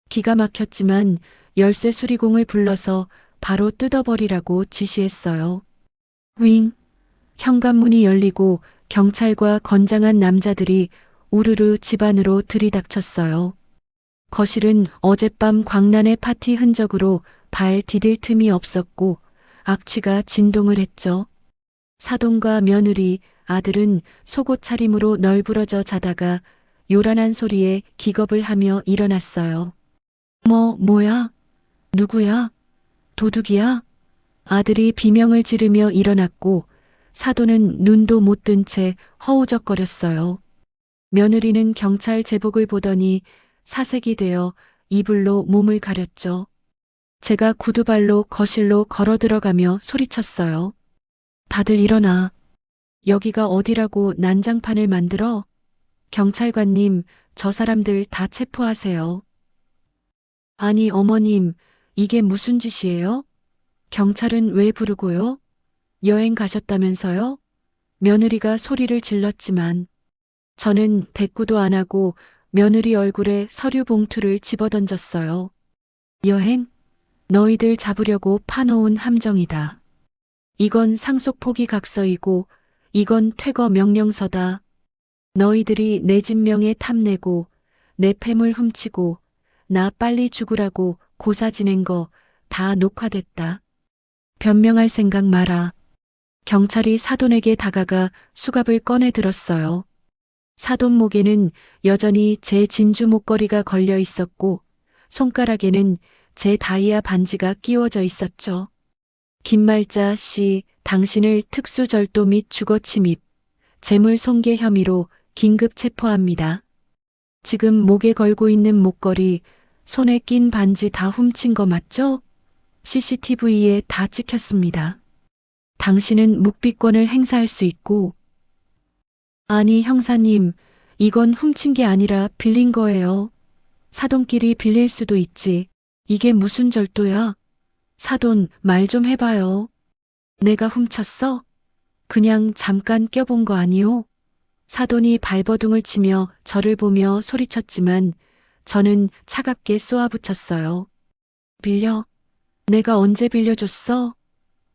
기가 막혔지만 열쇠 수리공을 불러서 바로 뜯어버리라고 지시했어요. 윙! 현관문이 열리고 경찰과 건장한 남자들이 우르르 집 안으로 들이닥쳤어요. 거실은 어젯밤 광란의 파티 흔적으로 발 디딜 틈이 없었고 악취가 진동을 했죠. 사돈과 며느리, 아들은 속옷 차림으로 널브러져 자다가 요란한 소리에 기겁을 하며 일어났어요. 뭐야? 누구야? 도둑이야? 아들이 비명을 지르며 일어났고 사돈은 눈도 못 뜬 채 허우적거렸어요. 며느리는 경찰 제복을 보더니 사색이 되어 이불로 몸을 가렸죠. 제가 구두발로 거실로 걸어 들어가며 소리쳤어요. 다들 일어나. 여기가 어디라고 난장판을 만들어? 경찰관님, 저 사람들 다 체포하세요. 아니 어머님, 이게 무슨 짓이에요? 경찰은 왜 부르고요? 여행 가셨다면서요? 며느리가 소리를 질렀지만 저는 대꾸도 안 하고 며느리 얼굴에 서류 봉투를 집어던졌어요. 여행? 너희들 잡으려고 파놓은 함정이다. 이건 상속 포기 각서이고 이건 퇴거 명령서다. 너희들이 내 집 명예 탐내고 내 폐물 훔치고 나 빨리 죽으라고 고사 지낸 거 다 녹화됐다. 변명할 생각 마라. 경찰이 사돈에게 다가가 수갑을 꺼내 들었어요. 사돈 목에는 여전히 제 진주 목걸이가 걸려 있었고 손가락에는 제 다이아 반지가 끼워져 있었죠. 김말자 씨, 당신을 특수절도 및 주거침입, 재물 손괴 혐의로 긴급 체포합니다. 지금 목에 걸고 있는 목걸이, 손에 낀 반지 다 훔친 거 맞죠? CCTV에 다 찍혔습니다. 당신은 묵비권을 행사할 수 있고. 아니 형사님, 이건 훔친 게 아니라 빌린 거예요. 사돈끼리 빌릴 수도 있지. 이게 무슨 절도야? 사돈, 말 좀 해봐요. 내가 훔쳤어? 그냥 잠깐 껴본 거 아니오? 사돈이 발버둥을 치며 저를 보며 소리쳤지만 저는 차갑게 쏘아붙였어요. 빌려? 내가 언제 빌려줬어?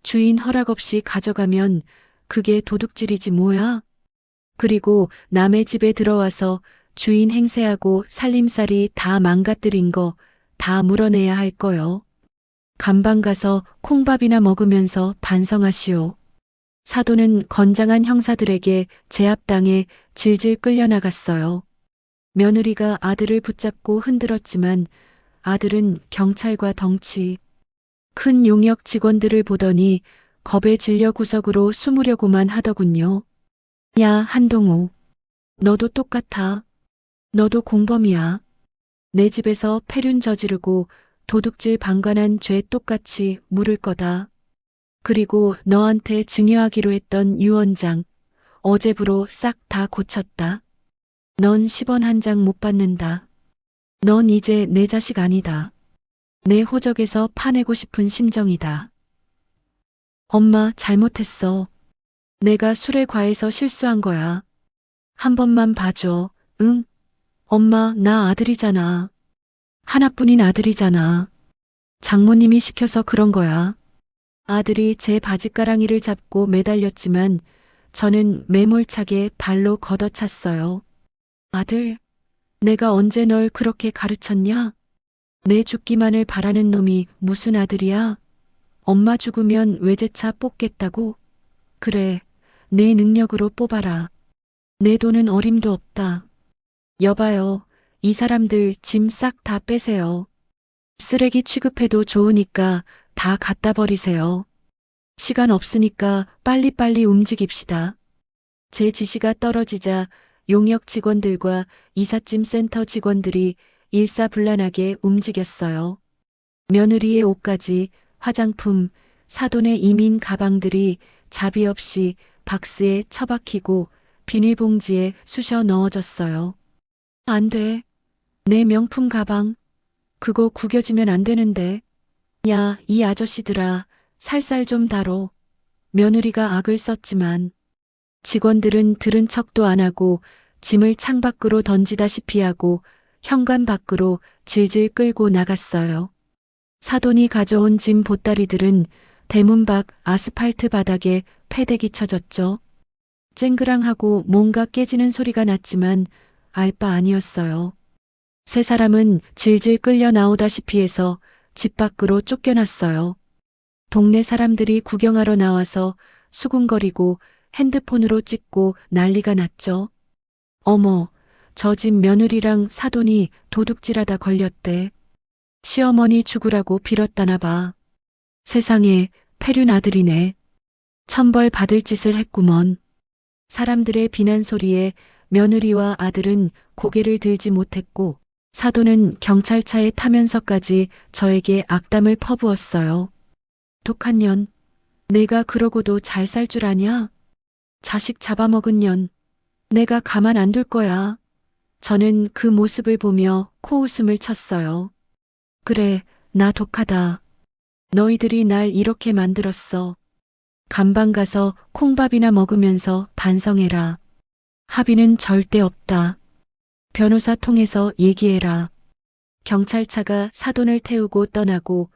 주인 허락 없이 가져가면 그게 도둑질이지 뭐야? 그리고 남의 집에 들어와서 주인 행세하고 살림살이 다 망가뜨린 거 다 물어내야 할 거요. 감방 가서 콩밥이나 먹으면서 반성하시오. 사돈은 건장한 형사들에게 제압당해 질질 끌려나갔어요. 며느리가 아들을 붙잡고 흔들었지만 아들은 경찰과 덩치. 큰 용역 직원들을 보더니 겁에 질려 구석으로 숨으려고만 하더군요. 야, 한동우. 너도 똑같아. 너도 공범이야. 내 집에서 폐륜 저지르고 도둑질 방관한 죄 똑같이 물을 거다. 그리고 너한테 증여하기로 했던 유언장 어제부로 싹 다 고쳤다. 넌 10원 한 장 못 받는다. 넌 이제 내 자식 아니다. 내 호적에서 파내고 싶은 심정이다. 엄마, 잘못했어. 내가 술에 과해서 실수한 거야. 한 번만 봐줘. 응? 엄마, 나 아들이잖아. 하나뿐인 아들이잖아. 장모님이 시켜서 그런 거야. 아들이 제 바지가랑이를 잡고 매달렸지만 저는 매몰차게 발로 걷어찼어요. 아들, 내가 언제 널 그렇게 가르쳤냐? 내 죽기만을 바라는 놈이 무슨 아들이야? 엄마 죽으면 외제차 뽑겠다고? 그래, 내 능력으로 뽑아라. 내 돈은 어림도 없다. 여봐요, 이 사람들 짐 싹 다 빼세요. 쓰레기 취급해도 좋으니까 다 갖다 버리세요. 시간 없으니까 빨리빨리 움직입시다. 제 지시가 떨어지자 용역 직원들과 이삿짐 센터 직원들이 일사불란하게 움직였어요. 며느리의 옷까지, 화장품, 사돈의 이민 가방들이 자비 없이 박스에 처박히고 비닐봉지에 쑤셔 넣어졌어요. 안 돼. 내 명품 가방. 그거 구겨지면 안 되는데. 야, 이 아저씨들아, 살살 좀 다뤄. 며느리가 악을 썼지만. 직원들은 들은 척도 안 하고 짐을 창밖으로 던지다시피 하고 현관 밖으로 질질 끌고 나갔어요. 사돈이 가져온 짐 보따리들은 대문 밖 아스팔트 바닥에 패대기 쳐졌죠. 쨍그랑하고 뭔가 깨지는 소리가 났지만 알 바 아니었어요. 세 사람은 질질 끌려 나오다시피 해서 집 밖으로 쫓겨났어요. 동네 사람들이 구경하러 나와서 수군거리고 핸드폰으로 찍고 난리가 났죠. 어머, 저 집 며느리랑 사돈이 도둑질하다 걸렸대. 시어머니 죽으라고 빌었다나 봐. 세상에, 폐륜 아들이네. 천벌 받을 짓을 했구먼. 사람들의 비난 소리에 며느리와 아들은 고개를 들지 못했고 사돈은 경찰차에 타면서까지 저에게 악담을 퍼부었어요. 독한 년, 내가 그러고도 잘 살 줄 아냐? 자식 잡아먹은 년, 내가 가만 안 둘 거야. 저는 그 모습을 보며 코웃음을 쳤어요. 그래, 나 독하다. 너희들이 날 이렇게 만들었어. 감방 가서 콩밥이나 먹으면서 반성해라. 합의는 절대 없다. 변호사 통해서 얘기해라. 경찰차가 사돈을 태우고 떠나고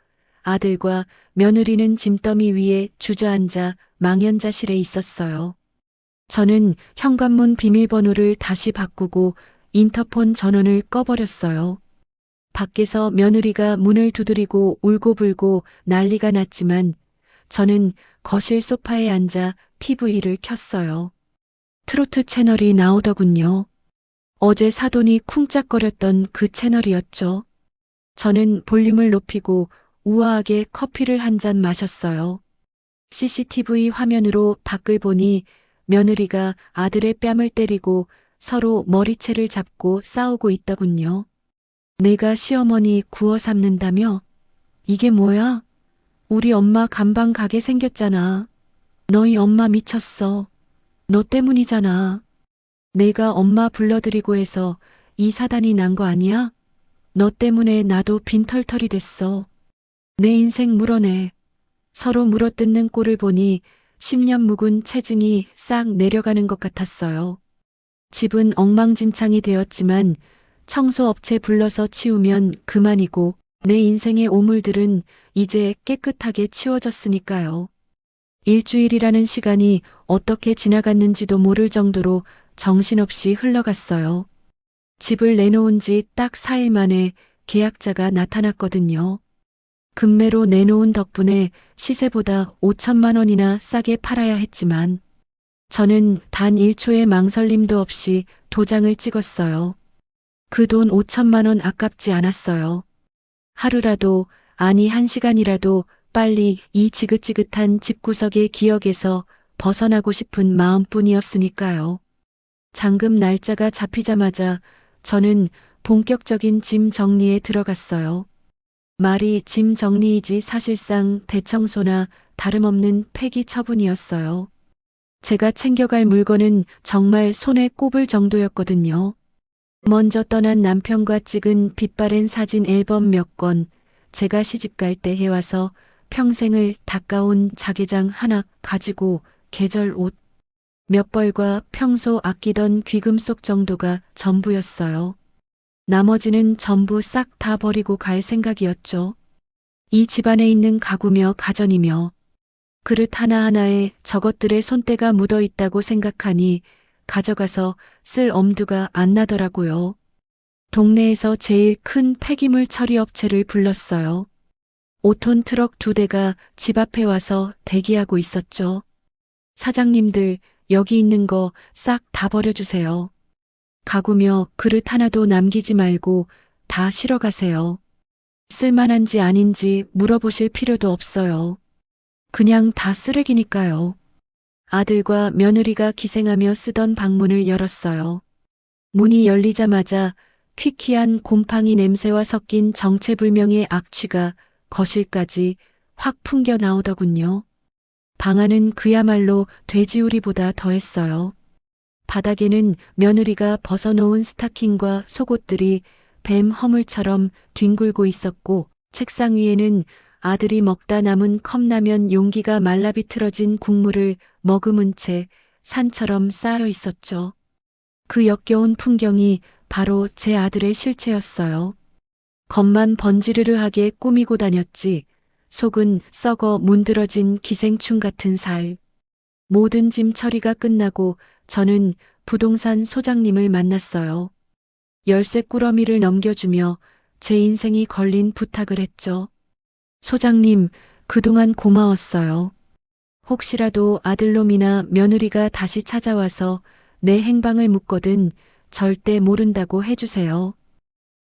아들과 며느리는 짐더미 위에 주저앉아 망연자실해 있었어요. 저는 현관문 비밀번호를 다시 바꾸고 인터폰 전원을 꺼버렸어요. 밖에서 며느리가 문을 두드리고 울고불고 난리가 났지만 저는 거실 소파에 앉아 TV를 켰어요. 트로트 채널이 나오더군요. 어제 사돈이 쿵짝거렸던 그 채널이었죠. 저는 볼륨을 높이고 우아하게 커피를 한 잔 마셨어요. CCTV 화면으로 밖을 보니 며느리가 아들의 뺨을 때리고 서로 머리채를 잡고 싸우고 있더군요. 내가 시어머니 구워 삶는다며? 이게 뭐야? 우리 엄마 간방 가게 생겼잖아. 너희 엄마 미쳤어. 너 때문이잖아. 내가 엄마 불러들이고 해서 이 사단이 난 거 아니야? 너 때문에 나도 빈털털이 됐어. 내 인생 물어내. 서로 물어뜯는 꼴을 보니 10년 묵은 체증이 싹 내려가는 것 같았어요. 집은 엉망진창이 되었지만 청소업체 불러서 치우면 그만이고 내 인생의 오물들은 이제 깨끗하게 치워졌으니까요. 일주일이라는 시간이 어떻게 지나갔는지도 모를 정도로 정신없이 흘러갔어요. 집을 내놓은 지 딱 4일 만에 계약자가 나타났거든요. 금매로 내놓은 덕분에 시세보다 5천만 원이나 싸게 팔아야 했지만 저는 단 1초의 망설임도 없이 도장을 찍었어요. 그 돈 5천만 원 아깝지 않았어요. 하루라도, 아니 1시간이라도 빨리 이 지긋지긋한 집구석의 기억에서 벗어나고 싶은 마음뿐이었으니까요. 잔금 날짜가 잡히자마자 저는 본격적인 짐 정리에 들어갔어요. 말이 짐 정리이지 사실상 대청소나 다름없는 폐기 처분이었어요. 제가 챙겨갈 물건은 정말 손에 꼽을 정도였거든요. 먼저 떠난 남편과 찍은 빛바랜 사진 앨범 몇 권, 제가 시집갈 때 해와서 평생을 닦아온 자개장 하나 가지고 계절 옷 몇 벌과 평소 아끼던 귀금속 정도가 전부였어요. 나머지는 전부 싹 다 버리고 갈 생각이었죠. 이 집안에 있는 가구며 가전이며 그릇 하나하나에 저것들의 손때가 묻어 있다고 생각하니 가져가서 쓸 엄두가 안 나더라고요. 동네에서 제일 큰 폐기물 처리 업체를 불렀어요. 5톤 트럭 2대가 집 앞에 와서 대기하고 있었죠. 사장님들, 여기 있는 거 싹 다 버려주세요. 가구며 그릇 하나도 남기지 말고 다 실어 가세요. 쓸만한지 아닌지 물어보실 필요도 없어요. 그냥 다 쓰레기니까요. 아들과 며느리가 기생하며 쓰던 방문을 열었어요. 문이 열리자마자 퀴퀴한 곰팡이 냄새와 섞인 정체불명의 악취가 거실까지 확 풍겨 나오더군요. 방 안은 그야말로 돼지우리보다 더했어요. 바닥에는 며느리가 벗어놓은 스타킹과 속옷들이 뱀 허물처럼 뒹굴고 있었고, 책상 위에는 아들이 먹다 남은 컵라면 용기가 말라비틀어진 국물을 머금은 채 산처럼 쌓여 있었죠. 그 역겨운 풍경이 바로 제 아들의 실체였어요. 겉만 번지르르하게 꾸미고 다녔지, 속은 썩어 문드러진 기생충 같은 살. 모든 짐 처리가 끝나고 저는 부동산 소장님을 만났어요. 열쇠 꾸러미를 넘겨주며 제 인생이 걸린 부탁을 했죠. 소장님, 그동안 고마웠어요. 혹시라도 아들놈이나 며느리가 다시 찾아와서 내 행방을 묻거든 절대 모른다고 해주세요.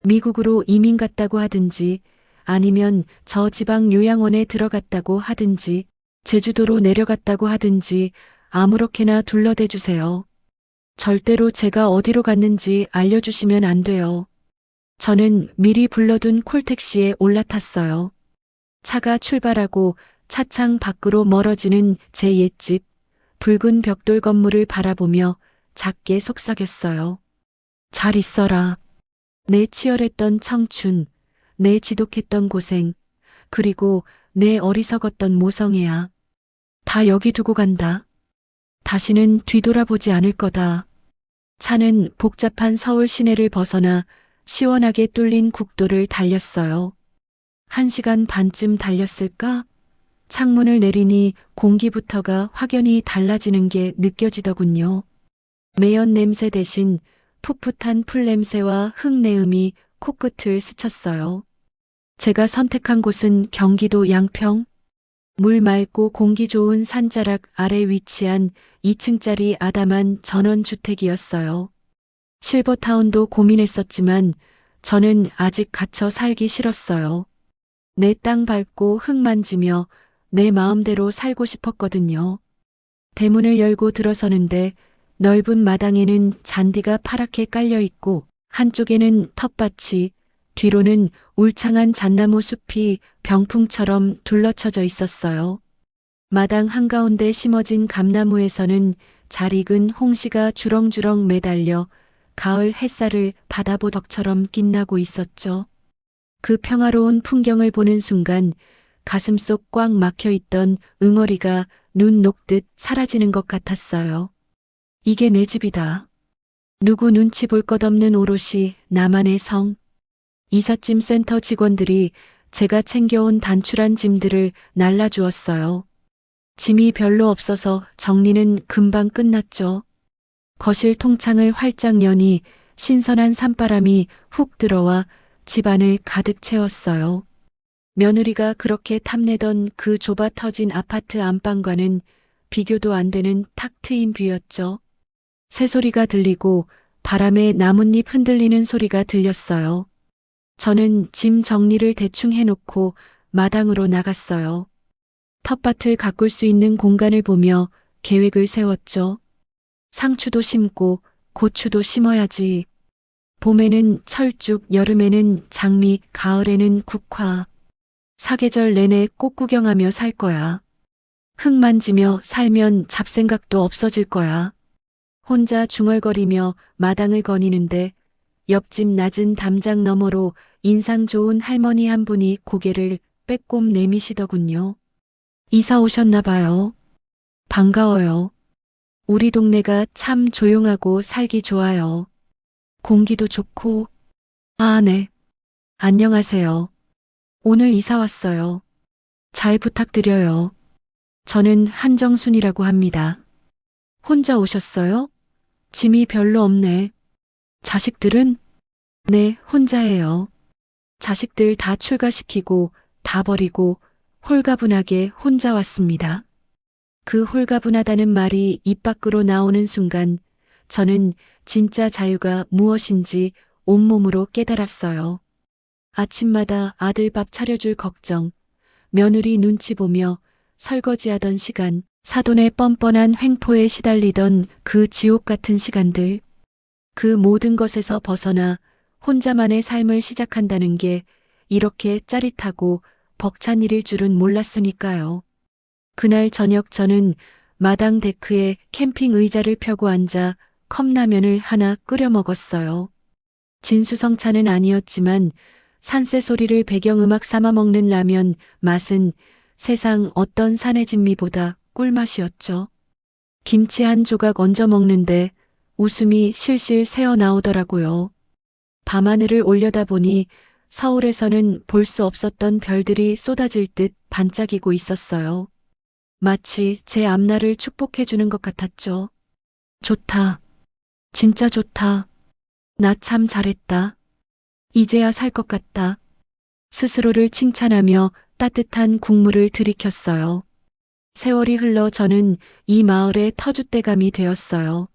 미국으로 이민 갔다고 하든지 아니면 저 지방 요양원에 들어갔다고 하든지 제주도로 내려갔다고 하든지 아무렇게나 둘러대 주세요. 절대로 제가 어디로 갔는지 알려주시면 안 돼요. 저는 미리 불러둔 콜택시에 올라탔어요. 차가 출발하고 차창 밖으로 멀어지는 제 옛집, 붉은 벽돌 건물을 바라보며 작게 속삭였어요. 잘 있어라. 내 치열했던 청춘, 내 지독했던 고생, 그리고 내 어리석었던 모성애야. 다 여기 두고 간다. 다시는 뒤돌아보지 않을 거다. 차는 복잡한 서울 시내를 벗어나 시원하게 뚫린 국도를 달렸어요. 1시간 반쯤 달렸을까? 창문을 내리니 공기부터가 확연히 달라지는 게 느껴지더군요. 매연 냄새 대신 풋풋한 풀 냄새와 흙내음이 코끝을 스쳤어요. 제가 선택한 곳은 경기도 양평. 물 맑고 공기 좋은 산자락 아래 위치한 2층짜리 아담한 전원주택이었어요. 실버타운도 고민했었지만 저는 아직 갇혀 살기 싫었어요. 내 땅 밟고 흙 만지며 내 마음대로 살고 싶었거든요. 대문을 열고 들어서는데 넓은 마당에는 잔디가 파랗게 깔려 있고 한쪽에는 텃밭이, 뒤로는 울창한 잣나무 숲이 병풍처럼 둘러쳐져 있었어요. 마당 한가운데 심어진 감나무에서는 잘 익은 홍시가 주렁주렁 매달려 가을 햇살을 바다보덕처럼 빛나고 있었죠. 그 평화로운 풍경을 보는 순간 가슴속 꽉 막혀 있던 응어리가 눈 녹듯 사라지는 것 같았어요. 이게 내 집이다. 누구 눈치 볼 것 없는 오롯이 나만의 성. 이삿짐 센터 직원들이 제가 챙겨온 단출한 짐들을 날라주었어요. 짐이 별로 없어서 정리는 금방 끝났죠. 거실 통창을 활짝 여니 신선한 산바람이 훅 들어와 집안을 가득 채웠어요. 며느리가 그렇게 탐내던 그 좁아 터진 아파트 안방과는 비교도 안 되는 탁 트인 뷰였죠. 새소리가 들리고 바람에 나뭇잎 흔들리는 소리가 들렸어요. 저는 짐 정리를 대충 해놓고 마당으로 나갔어요. 텃밭을 가꿀 수 있는 공간을 보며 계획을 세웠죠. 상추도 심고 고추도 심어야지. 봄에는 철쭉, 여름에는 장미, 가을에는 국화. 사계절 내내 꽃 구경하며 살 거야. 흙 만지며 살면 잡생각도 없어질 거야. 혼자 중얼거리며 마당을 거니는데 옆집 낮은 담장 너머로 인상 좋은 할머니 한 분이 고개를 빼꼼 내미시더군요. 이사 오셨나 봐요. 반가워요. 우리 동네가 참 조용하고 살기 좋아요. 공기도 좋고. 아, 네. 안녕하세요. 오늘 이사 왔어요. 잘 부탁드려요. 저는 한정순이라고 합니다. 혼자 오셨어요? 짐이 별로 없네. 자식들은? 네, 혼자예요. 자식들 다 출가시키고 다 버리고 홀가분하게 혼자 왔습니다. 그 홀가분하다는 말이 입 밖으로 나오는 순간 저는 진짜 자유가 무엇인지 온몸으로 깨달았어요. 아침마다 아들 밥 차려줄 걱정, 며느리 눈치 보며 설거지하던 시간, 사돈의 뻔뻔한 횡포에 시달리던 그 지옥 같은 시간들, 그 모든 것에서 벗어나 혼자만의 삶을 시작한다는 게 이렇게 짜릿하고 벅찬 일일 줄은 몰랐으니까요. 그날 저녁 저는 마당 데크에 캠핑 의자를 펴고 앉아 컵라면을 하나 끓여 먹었어요. 진수성찬은 아니었지만 산새 소리를 배경음악 삼아 먹는 라면 맛은 세상 어떤 산의 진미보다 꿀맛이었죠. 김치 한 조각 얹어 먹는데 웃음이 실실 새어 나오더라고요. 밤하늘을 올려다보니 서울에서는 볼 수 없었던 별들이 쏟아질 듯 반짝이고 있었어요. 마치 제 앞날을 축복해주는 것 같았죠. 좋다. 진짜 좋다. 나 참 잘했다. 이제야 살 것 같다. 스스로를 칭찬하며 따뜻한 국물을 들이켰어요. 세월이 흘러 저는 이 마을의 터줏대감이 되었어요.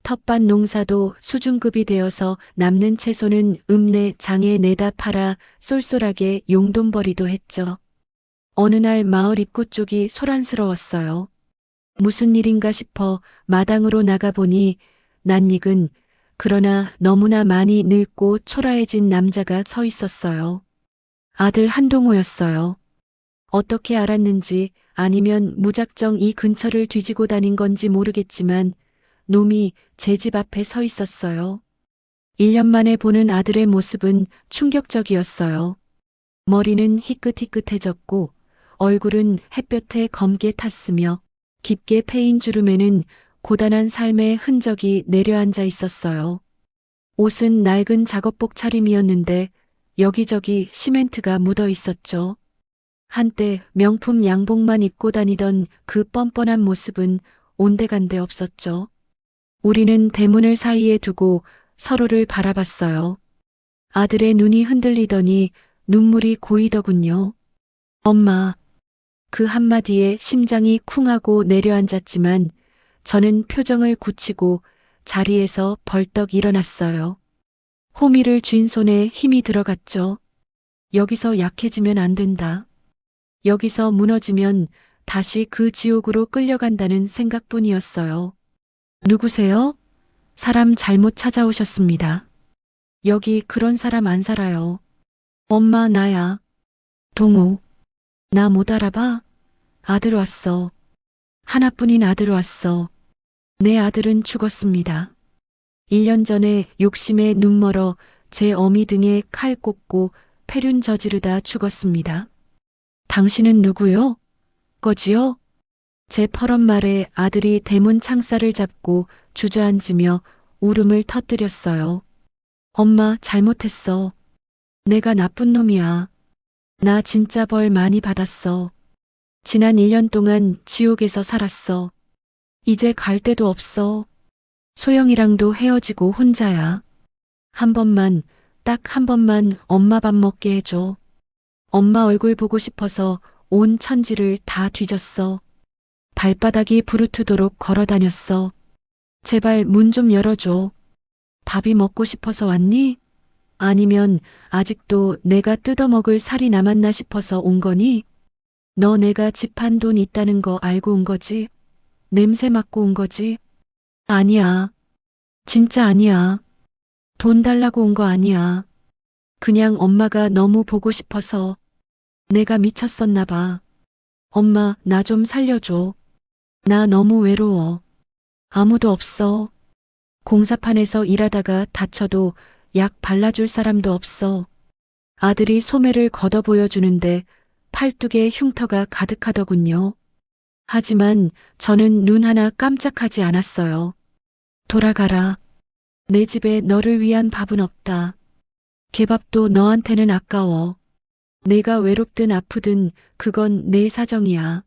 텃밭 농사도 수준급이 되어서 남는 채소는 읍내 장에 내다 팔아 쏠쏠하게 용돈벌이도 했죠. 어느 날 마을 입구 쪽이 소란스러웠어요. 무슨 일인가 싶어 마당으로 나가보니 낯익은 그러나 너무나 많이 늙고 초라해진 남자가 서 있었어요. 아들 한동호였어요. 어떻게 알았는지 아니면 무작정 이 근처를 뒤지고 다닌 건지 모르겠지만 놈이 제 집 앞에 서 있었어요. 1년 만에 보는 아들의 모습은 충격적이었어요. 머리는 희끗희끗해졌고 얼굴은 햇볕에 검게 탔으며 깊게 패인 주름에는 고단한 삶의 흔적이 내려앉아 있었어요. 옷은 낡은 작업복 차림이었는데 여기저기 시멘트가 묻어 있었죠. 한때 명품 양복만 입고 다니던 그 뻔뻔한 모습은 온데간데 없었죠. 우리는 대문을 사이에 두고 서로를 바라봤어요. 아들의 눈이 흔들리더니 눈물이 고이더군요. 엄마. 그 한마디에 심장이 쿵하고 내려앉았지만 저는 표정을 굳히고 자리에서 벌떡 일어났어요. 호미를 쥔 손에 힘이 들어갔죠. 여기서 약해지면 안 된다. 여기서 무너지면 다시 그 지옥으로 끌려간다는 생각뿐이었어요. 누구세요? 사람 잘못 찾아오셨습니다. 여기 그런 사람 안 살아요. 엄마, 나야. 동우. 나 못 알아봐? 아들 왔어. 하나뿐인 아들 왔어. 내 아들은 죽었습니다. 1년 전에 욕심에 눈멀어 제 어미 등에 칼 꽂고 폐륜 저지르다 죽었습니다. 당신은 누구요? 거지요? 제 퍼런 말에 아들이 대문 창살을 잡고 주저앉으며 울음을 터뜨렸어요. 엄마, 잘못했어. 내가 나쁜 놈이야. 나 진짜 벌 많이 받았어. 지난 1년 동안 지옥에서 살았어. 이제 갈 데도 없어. 소영이랑도 헤어지고 혼자야. 한 번만, 딱 한 번만 엄마 밥 먹게 해줘. 엄마 얼굴 보고 싶어서 온 천지를 다 뒤졌어. 발바닥이 부르트도록 걸어 다녔어. 제발 문 좀 열어줘. 밥이 먹고 싶어서 왔니? 아니면 아직도 내가 뜯어먹을 살이 남았나 싶어서 온 거니? 너 내가 집 한 돈 있다는 거 알고 온 거지? 냄새 맡고 온 거지? 아니야. 진짜 아니야. 돈 달라고 온 거 아니야. 그냥 엄마가 너무 보고 싶어서 내가 미쳤었나 봐. 엄마, 나 좀 살려줘. 나 너무 외로워. 아무도 없어. 공사판에서 일하다가 다쳐도 약 발라줄 사람도 없어. 아들이 소매를 걷어 보여주는데 팔뚝에 흉터가 가득하더군요. 하지만 저는 눈 하나 깜짝하지 않았어요. 돌아가라. 내 집에 너를 위한 밥은 없다. 개밥도 너한테는 아까워. 내가 외롭든 아프든 그건 내 사정이야.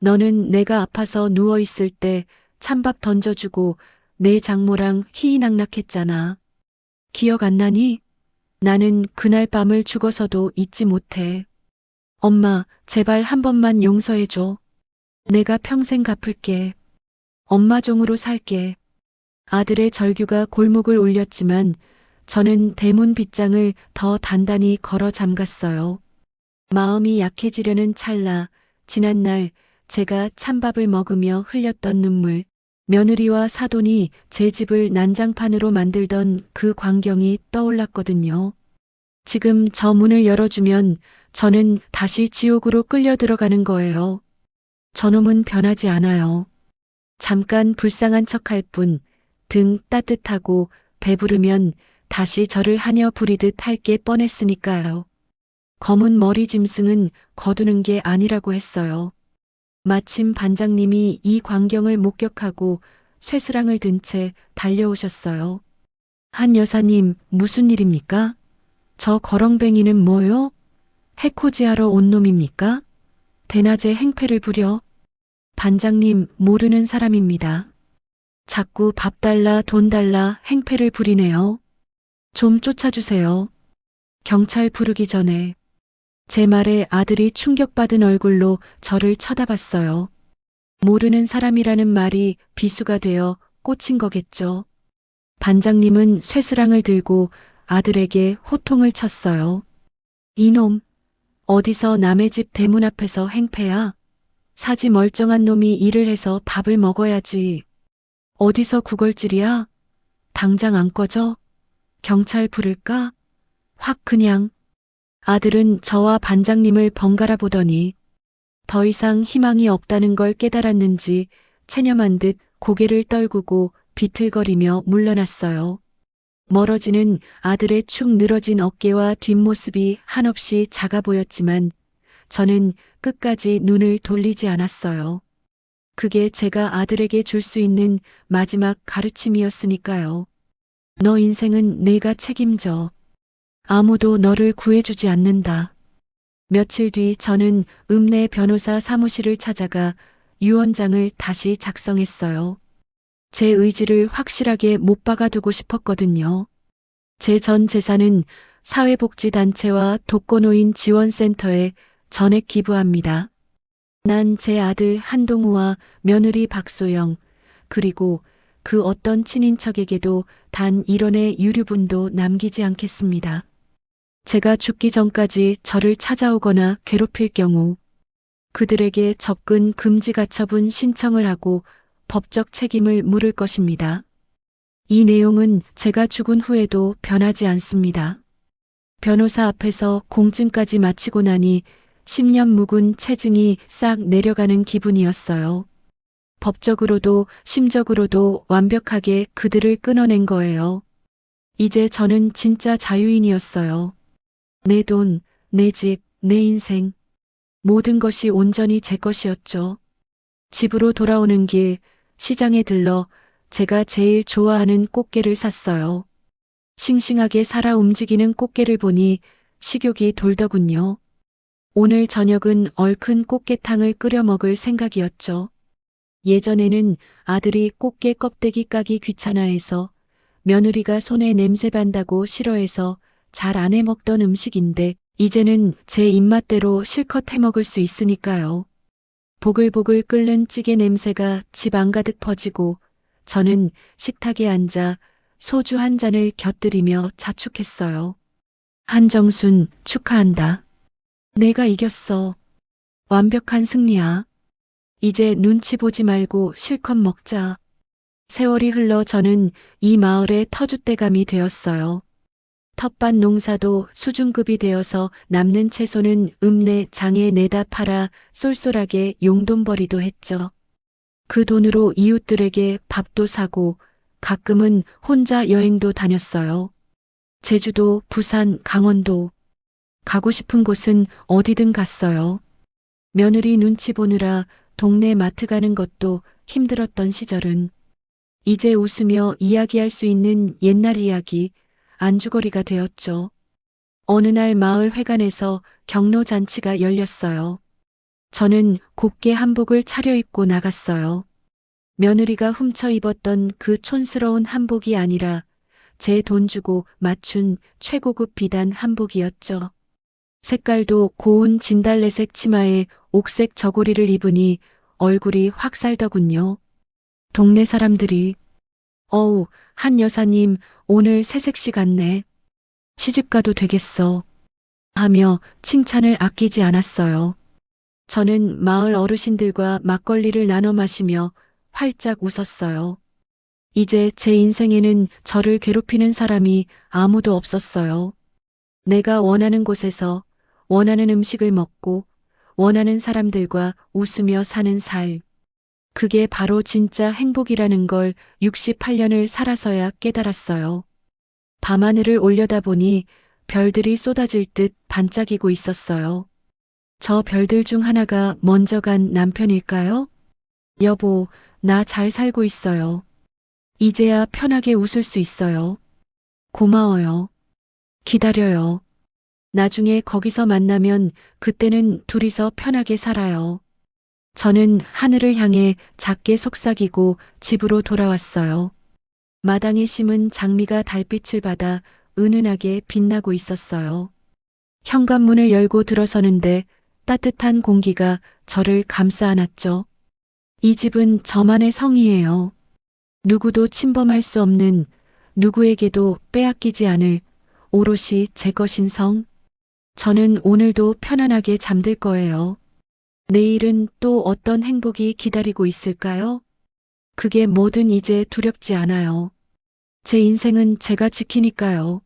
너는 내가 아파서 누워있을 때 찬밥 던져주고 내 장모랑 희희낙낙했잖아. 기억 안 나니? 나는 그날 밤을 죽어서도 잊지 못해. 엄마, 제발 한 번만 용서해줘. 내가 평생 갚을게. 엄마 종으로 살게. 아들의 절규가 골목을 울렸지만 저는 대문 빗장을 더 단단히 걸어 잠갔어요. 마음이 약해지려는 찰나, 지난날 제가 찬밥을 먹으며 흘렸던 눈물, 며느리와 사돈이 제 집을 난장판으로 만들던 그 광경이 떠올랐거든요. 지금 저 문을 열어주면 저는 다시 지옥으로 끌려 들어가는 거예요. 저놈은 변하지 않아요. 잠깐 불쌍한 척할 뿐, 등 따뜻하고 배부르면 다시 저를 하녀 부리듯 할 게 뻔했으니까요. 검은 머리 짐승은 거두는 게 아니라고 했어요. 마침 반장님이 이 광경을 목격하고 쇠스랑을 든 채 달려오셨어요. 한 여사님, 무슨 일입니까? 저 거렁뱅이는 뭐요? 해코지하러 온 놈입니까? 대낮에 행패를 부려? 반장님, 모르는 사람입니다. 자꾸 밥 달라 돈 달라 행패를 부리네요. 좀 쫓아주세요. 경찰 부르기 전에. 제 말에 아들이 충격받은 얼굴로 저를 쳐다봤어요. 모르는 사람이라는 말이 비수가 되어 꽂힌 거겠죠. 반장님은 쇠스랑을 들고 아들에게 호통을 쳤어요. 이놈, 어디서 남의 집 대문 앞에서 행패야? 사지 멀쩡한 놈이 일을 해서 밥을 먹어야지. 어디서 구걸질이야? 당장 안 꺼져? 경찰 부를까? 확 그냥. 아들은 저와 반장님을 번갈아 보더니 더 이상 희망이 없다는 걸 깨달았는지 체념한 듯 고개를 떨구고 비틀거리며 물러났어요. 멀어지는 아들의 축 늘어진 어깨와 뒷모습이 한없이 작아 보였지만 저는 끝까지 눈을 돌리지 않았어요. 그게 제가 아들에게 줄 수 있는 마지막 가르침이었으니까요. 너 인생은 내가 책임져. 아무도 너를 구해주지 않는다. 며칠 뒤 저는 읍내 변호사 사무실을 찾아가 유언장을 다시 작성했어요. 제 의지를 확실하게 못 박아두고 싶었거든요. 제 전 재산은 사회복지단체와 독거노인 지원센터에 전액 기부합니다. 난 제 아들 한동우와 며느리 박소영, 그리고 그 어떤 친인척에게도 단 1원의 유류분도 남기지 않겠습니다. 제가 죽기 전까지 저를 찾아오거나 괴롭힐 경우 그들에게 접근 금지 가처분 신청을 하고 법적 책임을 물을 것입니다. 이 내용은 제가 죽은 후에도 변하지 않습니다. 변호사 앞에서 공증까지 마치고 나니 10년 묵은 체증이 싹 내려가는 기분이었어요. 법적으로도 심적으로도 완벽하게 그들을 끊어낸 거예요. 이제 저는 진짜 자유인이었어요. 내 돈, 내 집, 내 인생. 모든 것이 온전히 제 것이었죠. 집으로 돌아오는 길, 시장에 들러 제가 제일 좋아하는 꽃게를 샀어요. 싱싱하게 살아 움직이는 꽃게를 보니 식욕이 돌더군요. 오늘 저녁은 얼큰 꽃게탕을 끓여 먹을 생각이었죠. 예전에는 아들이 꽃게 껍데기 까기 귀찮아해서 며느리가 손에 냄새 반다고 싫어해서 잘 안 해먹던 음식인데 이제는 제 입맛대로 실컷 해먹을 수 있으니까요. 보글보글 끓는 찌개 냄새가 집 안가득 퍼지고 저는 식탁에 앉아 소주 한 잔을 곁들이며 자축했어요. 한정순, 축하한다. 내가 이겼어. 완벽한 승리야. 이제 눈치 보지 말고 실컷 먹자. 세월이 흘러 저는 이 마을의 터줏대감이 되었어요. 텃밭 농사도 수준급이 되어서 남는 채소는 읍내 장에 내다 팔아 쏠쏠하게 용돈벌이도 했죠. 그 돈으로 이웃들에게 밥도 사고 가끔은 혼자 여행도 다녔어요. 제주도, 부산, 강원도. 가고 싶은 곳은 어디든 갔어요. 며느리 눈치 보느라 동네 마트 가는 것도 힘들었던 시절은 이제 웃으며 이야기할 수 있는 옛날 이야기, 안주거리가 되었죠. 어느 날 마을 회관에서 경로잔치가 열렸어요. 저는 곱게 한복을 차려입고 나갔어요. 며느리가 훔쳐 입었던 그 촌스러운 한복이 아니라 제 돈 주고 맞춘 최고급 비단 한복이었죠. 색깔도 고운 진달래색 치마에 옥색 저고리를 입으니 얼굴이 확 살더군요. 동네 사람들이 어우, 한 여사님 오늘 새색시 같네. 시집가도 되겠어. 하며 칭찬을 아끼지 않았어요. 저는 마을 어르신들과 막걸리를 나눠 마시며 활짝 웃었어요. 이제 제 인생에는 저를 괴롭히는 사람이 아무도 없었어요. 내가 원하는 곳에서 원하는 음식을 먹고 원하는 사람들과 웃으며 사는 삶. 그게 바로 진짜 행복이라는 걸 68년을 살아서야 깨달았어요. 밤하늘을 올려다보니 별들이 쏟아질 듯 반짝이고 있었어요. 저 별들 중 하나가 먼저 간 남편일까요? 여보, 나 잘 살고 있어요. 이제야 편하게 웃을 수 있어요. 고마워요. 기다려요. 나중에 거기서 만나면 그때는 둘이서 편하게 살아요. 저는 하늘을 향해 작게 속삭이고 집으로 돌아왔어요. 마당에 심은 장미가 달빛을 받아 은은하게 빛나고 있었어요. 현관문을 열고 들어서는데 따뜻한 공기가 저를 감싸 안았죠. 이 집은 저만의 성이에요. 누구도 침범할 수 없는, 누구에게도 빼앗기지 않을 오롯이 제 것인 성. 저는 오늘도 편안하게 잠들 거예요. 내일은 또 어떤 행복이 기다리고 있을까요? 그게 뭐든 이제 두렵지 않아요. 제 인생은 제가 지키니까요.